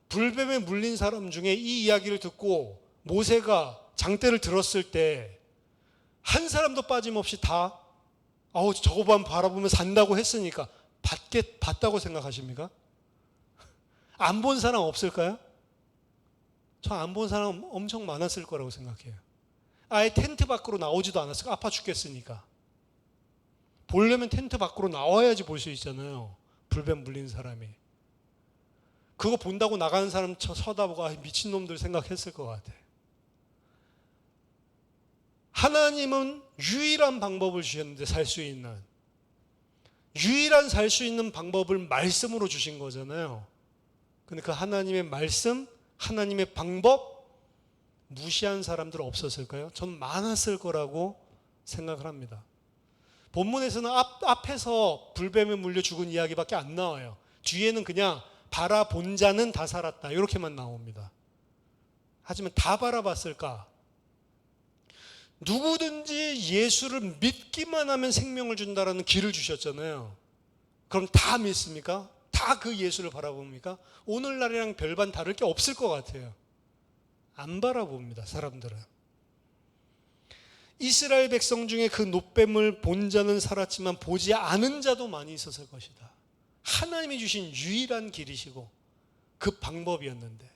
불뱀에 물린 사람 중에 이 이야기를 듣고 모세가 장대를 들었을 때 한 사람도 빠짐없이 다 저거만 바라보면 산다고 했으니까 봤다고 생각하십니까? 안 본 사람 없을까요? 저 안 본 사람 엄청 많았을 거라고 생각해요. 아예 텐트 밖으로 나오지도 않았을까? 아파 죽겠으니까. 보려면 텐트 밖으로 나와야지 볼 수 있잖아요. 불뱀 물린 사람이. 그거 본다고 나가는 사람 쳐다보고 미친놈들 생각했을 것 같아. 하나님은 유일한 방법을 주셨는데, 살 수 있는 유일한 살 수 있는 방법을 말씀으로 주신 거잖아요. 근데 그 하나님의 말씀, 하나님의 방법 무시한 사람들 없었을까요? 저는 많았을 거라고 생각을 합니다. 본문에서는 앞에서 불뱀에 물려 죽은 이야기밖에 안 나와요. 뒤에는 그냥 바라본 자는 다 살았다, 이렇게만 나옵니다. 하지만 다 바라봤을까? 누구든지 예수를 믿기만 하면 생명을 준다라는 길을 주셨잖아요. 그럼 다 믿습니까? 다 그 예수를 바라봅니까? 오늘날이랑 별반 다를 게 없을 것 같아요. 안 바라봅니다, 사람들은. 이스라엘 백성 중에 그 놋뱀을 본 자는 살았지만 보지 않은 자도 많이 있었을 것이다. 하나님이 주신 유일한 길이시고 그 방법이었는데,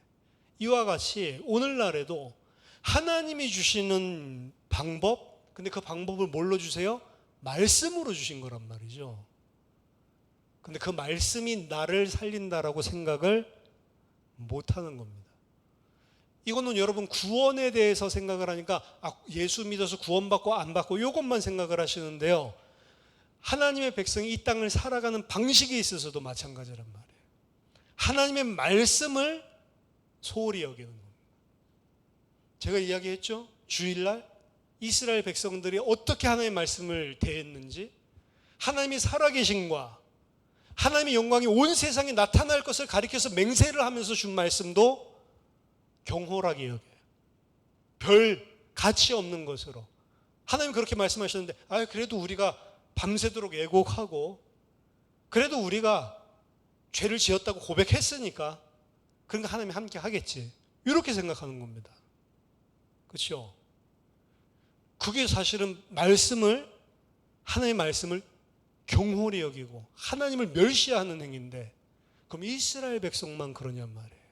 이와 같이 오늘날에도 하나님이 주시는 방법, 근데 그 방법을 뭘로 주세요? 말씀으로 주신 거란 말이죠. 근데 그 말씀이 나를 살린다라고 생각을 못하는 겁니다. 이거는 여러분 구원에 대해서 생각을 하니까 예수 믿어서 구원받고 안 받고 이것만 생각을 하시는데요. 하나님의 백성이 이 땅을 살아가는 방식에 있어서도 마찬가지란 말이에요. 하나님의 말씀을 소홀히 여기는 겁니다. 제가 이야기했죠? 주일날 이스라엘 백성들이 어떻게 하나님의 말씀을 대했는지, 하나님이 살아계신과 하나님의 영광이 온 세상에 나타날 것을 가리켜서 맹세를 하면서 준 말씀도 경홀하게 여겨요. 별 가치 없는 것으로. 하나님 그렇게 말씀하셨는데 그래도 우리가 밤새도록 애곡하고 그래도 우리가 죄를 지었다고 고백했으니까 그러니까 하나님이 함께 하겠지, 이렇게 생각하는 겁니다. 그렇죠? 그게 사실은 하나님의 말씀을 경홀히 여기고 하나님을 멸시하는 행위인데, 그럼 이스라엘 백성만 그러냔 말이에요.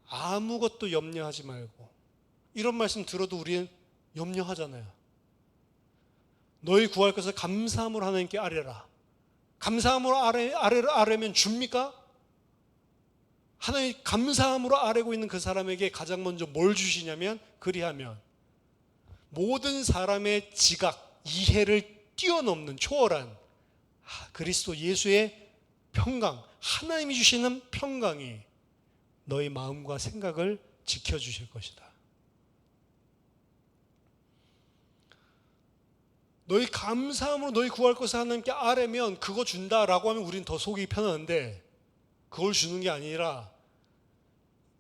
아무것도 염려하지 말고, 이런 말씀 들어도 우리는 염려하잖아요. 너희 구할 것을 감사함으로 하나님께 아뢰라. 감사함으로 아뢰면 줍니까? 하나님 감사함으로 아뢰고 있는 그 사람에게 가장 먼저 뭘 주시냐면, 그리하면 모든 사람의 지각, 이해를 뛰어넘는 초월한 그리스도 예수의 평강, 하나님이 주시는 평강이 너희 마음과 생각을 지켜주실 것이다. 너희 감사함으로 너희 구할 것을 하나님께 아뢰면 그거 준다라고 하면 우리는 더 속이 편한데, 그걸 주는 게 아니라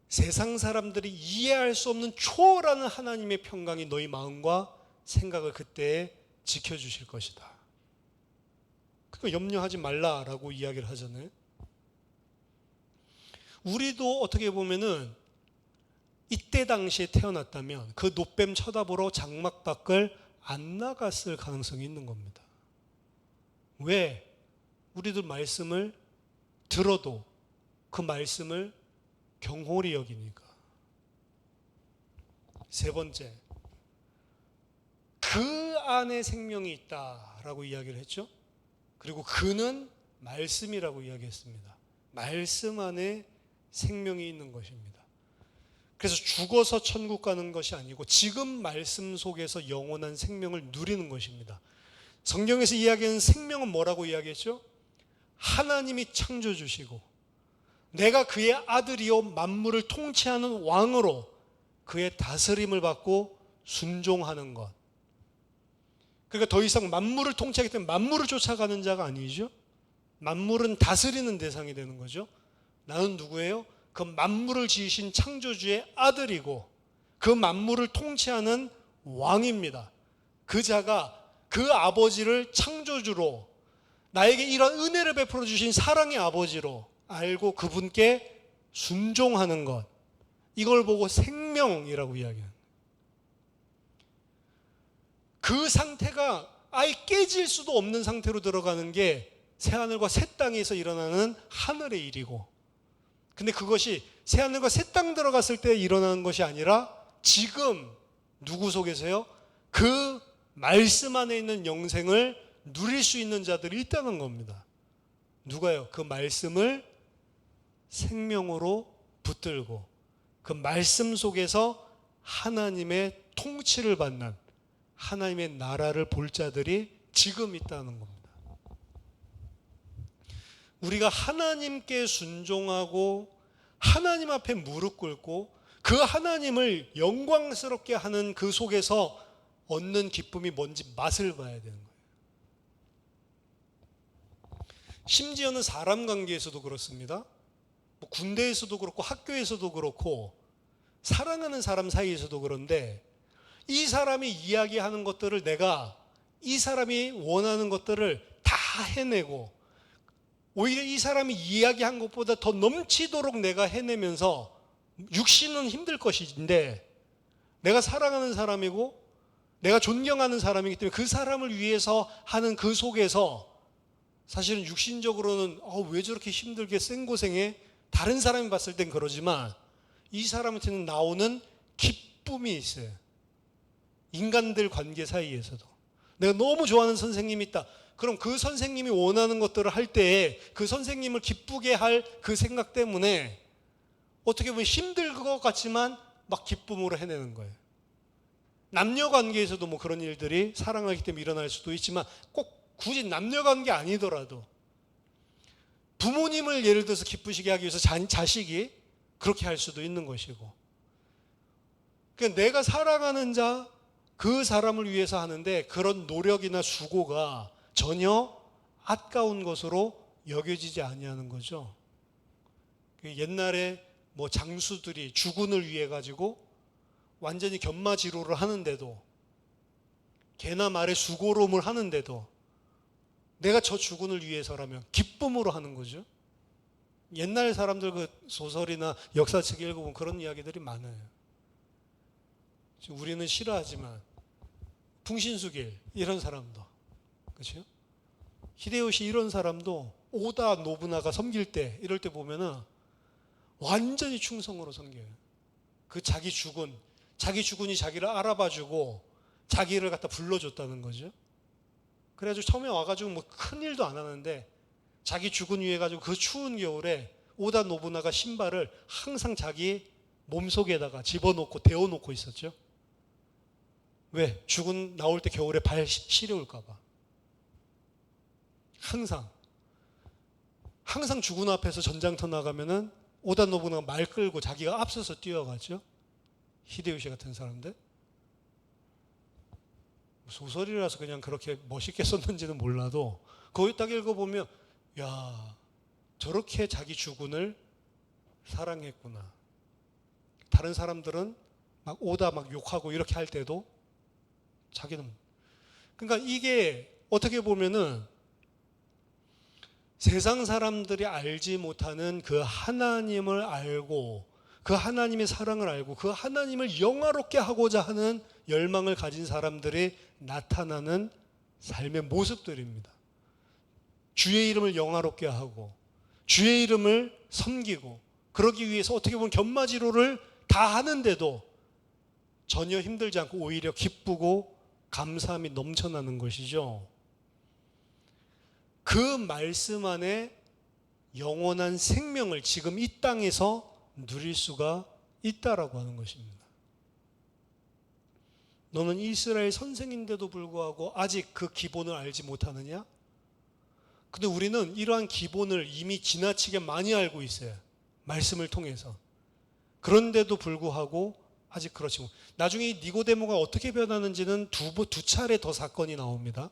세상 사람들이 이해할 수 없는 초월하는 하나님의 평강이 너희 마음과 생각을 그때에 지켜주실 것이다. 그거 염려하지 말라라고 이야기를 하잖아요. 우리도 어떻게 보면은 이때 당시에 태어났다면 그 노뱀 쳐다보러 장막 밖을 안 나갔을 가능성이 있는 겁니다. 왜? 우리들 말씀을 들어도 그 말씀을 경홀히 여기니까. 세 번째, 그 안에 생명이 있다라고 이야기를 했죠. 그리고 그는 말씀이라고 이야기했습니다. 말씀 안에 생명이 있는 것입니다. 그래서 죽어서 천국 가는 것이 아니고 지금 말씀 속에서 영원한 생명을 누리는 것입니다. 성경에서 이야기하는 생명은 뭐라고 이야기했죠? 하나님이 창조주시고 내가 그의 아들이요 만물을 통치하는 왕으로 그의 다스림을 받고 순종하는 것. 그러니까 더 이상 만물을 통치하기 때문에 만물을 쫓아가는 자가 아니죠. 만물은 다스리는 대상이 되는 거죠. 나는 누구예요? 그 만물을 지으신 창조주의 아들이고 그 만물을 통치하는 왕입니다. 그 자가 그 아버지를 창조주로 나에게 이런 은혜를 베풀어 주신 사랑의 아버지로 알고 그분께 순종하는 것, 이걸 보고 생명이라고 이야기합니다. 그 상태가 아예 깨질 수도 없는 상태로 들어가는 게 새하늘과 새 땅에서 일어나는 하늘의 일이고, 근데 그것이 새하늘과 새 땅 들어갔을 때 일어나는 것이 아니라 지금 누구 속에서요? 그 말씀 안에 있는 영생을 누릴 수 있는 자들이 있다는 겁니다. 누가요? 그 말씀을 생명으로 붙들고 그 말씀 속에서 하나님의 통치를 받는 하나님의 나라를 볼 자들이 지금 있다는 겁니다. 우리가 하나님께 순종하고 하나님 앞에 무릎 꿇고 그 하나님을 영광스럽게 하는 그 속에서 얻는 기쁨이 뭔지 맛을 봐야 되는 거예요. 심지어는 사람 관계에서도 그렇습니다. 군대에서도 그렇고 학교에서도 그렇고 사랑하는 사람 사이에서도 그런데 이 사람이 이야기하는 것들을 내가 이 사람이 원하는 것들을 다 해내고 오히려 이 사람이 이야기한 것보다 더 넘치도록 내가 해내면서 육신은 힘들 것인데 내가 사랑하는 사람이고 내가 존경하는 사람이기 때문에 그 사람을 위해서 하는 그 속에서 사실은 육신적으로는 왜 저렇게 힘들게 생고생해? 다른 사람이 봤을 땐 그러지만 이 사람한테는 나오는 기쁨이 있어요. 인간들 관계 사이에서도. 내가 너무 좋아하는 선생님이 있다. 그럼 그 선생님이 원하는 것들을 할 때에 그 선생님을 기쁘게 할 그 생각 때문에 어떻게 보면 힘들 것 같지만 막 기쁨으로 해내는 거예요. 남녀 관계에서도 뭐 그런 일들이 사랑하기 때문에 일어날 수도 있지만 꼭 굳이 남녀 관계 아니더라도 부모님을 예를 들어서 기쁘시게 하기 위해서 자식이 그렇게 할 수도 있는 것이고, 그러니까 내가 사랑하는 자 그 사람을 위해서 하는데 그런 노력이나 수고가 전혀 아까운 것으로 여겨지지 아니하는 거죠. 옛날에 뭐 장수들이 주군을 위해 가지고 완전히 견마지로를 하는데도 개나 말의 수고로움을 하는데도 내가 저 주군을 위해서라면 기쁨으로 하는 거죠. 옛날 사람들 그 소설이나 역사책 읽어보면 그런 이야기들이 많아요. 우리는 싫어하지만 풍신수길 이런 사람도, 그렇죠? 히데요시 이런 사람도 오다 노부나가 섬길 때 이럴 때 보면은 완전히 충성으로 섬겨요. 그 자기 주군이 자기를 알아봐주고 자기를 갖다 불러줬다는 거죠. 그래가지고 처음에 와가지고 뭐 큰일도 안 하는데 자기 주군 위에 가지고 그 추운 겨울에 오다 노부나가 신발을 항상 자기 몸속에다가 집어넣고 데워놓고 있었죠. 왜? 주군 나올 때 겨울에 발 시려울까 봐. 항상 주군 앞에서 전장터 나가면은 오다 노부나가 말 끌고 자기가 앞서서 뛰어가죠. 히데요시 같은 사람들. 소설이라서 그냥 그렇게 멋있게 썼는지는 몰라도 거기 딱 읽어보면 야, 저렇게 자기 주군을 사랑했구나. 다른 사람들은 막 오다 막 욕하고 이렇게 할 때도 자기는, 그러니까 이게 어떻게 보면은 세상 사람들이 알지 못하는 그 하나님을 알고 그 하나님의 사랑을 알고 그 하나님을 영화롭게 하고자 하는 열망을 가진 사람들이 나타나는 삶의 모습들입니다. 주의 이름을 영화롭게 하고 주의 이름을 섬기고 그러기 위해서 어떻게 보면 견마지로를 다 하는데도 전혀 힘들지 않고 오히려 기쁘고 감사함이 넘쳐나는 것이죠. 그 말씀 안에 영원한 생명을 지금 이 땅에서 누릴 수가 있다라고 하는 것입니다. 너는 이스라엘 선생인데도 불구하고 아직 그 기본을 알지 못하느냐? 근데 우리는 이러한 기본을 이미 지나치게 많이 알고 있어요. 말씀을 통해서. 그런데도 불구하고 아직 그렇지 못. 나중에 니고데모가 어떻게 변하는지는 두 차례 더 사건이 나옵니다.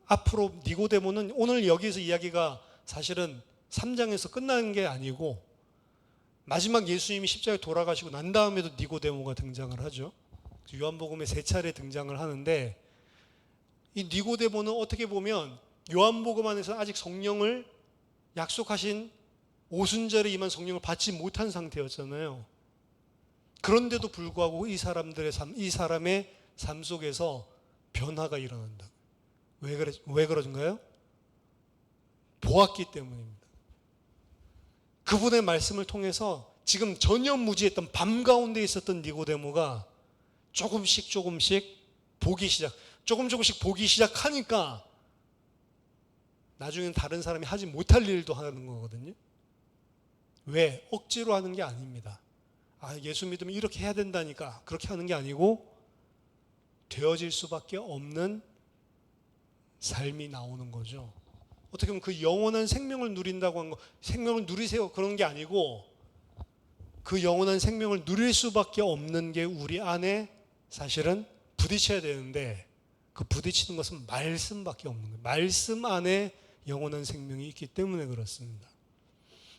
앞으로 니고데모는 오늘 여기서 이야기가 사실은 3장에서 끝나는 게 아니고 마지막 예수님이 십자가에 돌아가시고 난 다음에도 니고데모가 등장을 하죠. 요한복음에 3차례 등장을 하는데 이 니고데모는 어떻게 보면 요한복음 안에서 아직 성령을 약속하신 오순절에 임한 성령을 받지 못한 상태였잖아요. 그런데도 불구하고 이 사람의 삶 속에서 변화가 일어난다. 왜 그런가요? 보았기 때문입니다. 그분의 말씀을 통해서 지금 전혀 무지했던 밤 가운데 있었던 니고데모가 조금씩 조금씩 보기 시작하니까 나중에는 다른 사람이 하지 못할 일도 하는 거거든요. 왜? 억지로 하는 게 아닙니다. 예수 믿으면 이렇게 해야 된다니까 그렇게 하는 게 아니고 되어질 수밖에 없는 삶이 나오는 거죠. 어떻게 보면 그 영원한 생명을 누린다고 한 거, 생명을 누리세요 그런 게 아니고 그 영원한 생명을 누릴 수밖에 없는 게 우리 안에 사실은 부딪혀야 되는데 그 부딪히는 것은 말씀밖에 없는 거예요. 말씀 안에 영원한 생명이 있기 때문에 그렇습니다.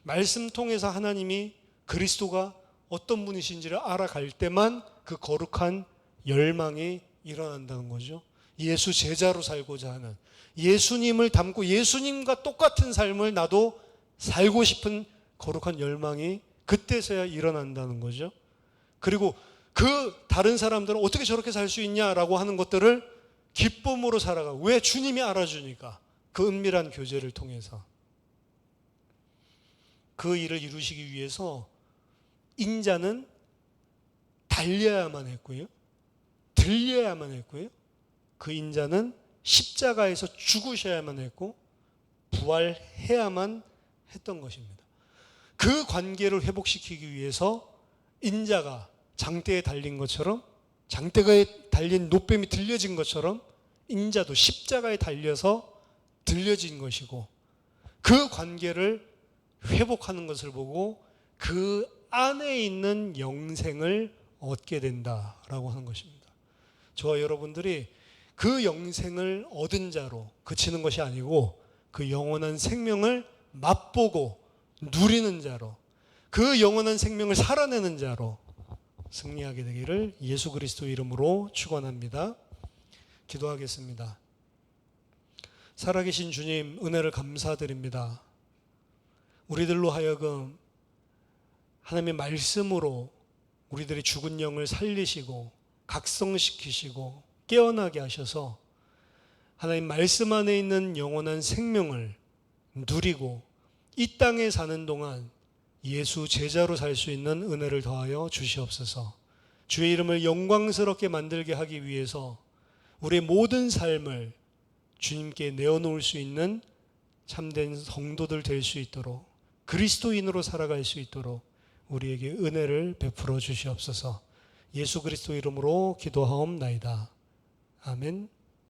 말씀 통해서 하나님이 그리스도가 어떤 분이신지를 알아갈 때만 그 거룩한 열망이 일어난다는 거죠. 예수 제자로 살고자 하는, 예수님을 닮고 예수님과 똑같은 삶을 나도 살고 싶은 거룩한 열망이 그때서야 일어난다는 거죠. 그리고 그 다른 사람들은 어떻게 저렇게 살 수 있냐라고 하는 것들을 기쁨으로 살아가고, 왜? 주님이 알아주니까. 그 은밀한 교제를 통해서. 그 일을 이루시기 위해서 인자는 달려야만 했고요, 들려야만 했고요, 그 인자는 십자가에서 죽으셔야만 했고 부활해야만 했던 것입니다. 그 관계를 회복시키기 위해서 인자가 장대에 달린 것처럼, 장대에 달린 노뱀이 들려진 것처럼 인자도 십자가에 달려서 들려진 것이고, 그 관계를 회복하는 것을 보고 그 안에 있는 영생을 얻게 된다라고 하는 것입니다. 저와 여러분들이 그 영생을 얻은 자로 그치는 것이 아니고 그 영원한 생명을 맛보고 누리는 자로, 그 영원한 생명을 살아내는 자로 승리하게 되기를 예수 그리스도 이름으로 축원합니다. 기도하겠습니다. 살아계신 주님, 은혜를 감사드립니다. 우리들로 하여금 하나님의 말씀으로 우리들의 죽은 영을 살리시고 각성시키시고 깨어나게 하셔서 하나님 말씀 안에 있는 영원한 생명을 누리고 이 땅에 사는 동안 예수 제자로 살 수 있는 은혜를 더하여 주시옵소서. 주의 이름을 영광스럽게 만들게 하기 위해서 우리의 모든 삶을 주님께 내어놓을 수 있는 참된 성도들 될 수 있도록, 그리스도인으로 살아갈 수 있도록 우리에게 은혜를 베풀어 주시옵소서. 예수 그리스도 이름으로 기도하옵나이다. 아멘.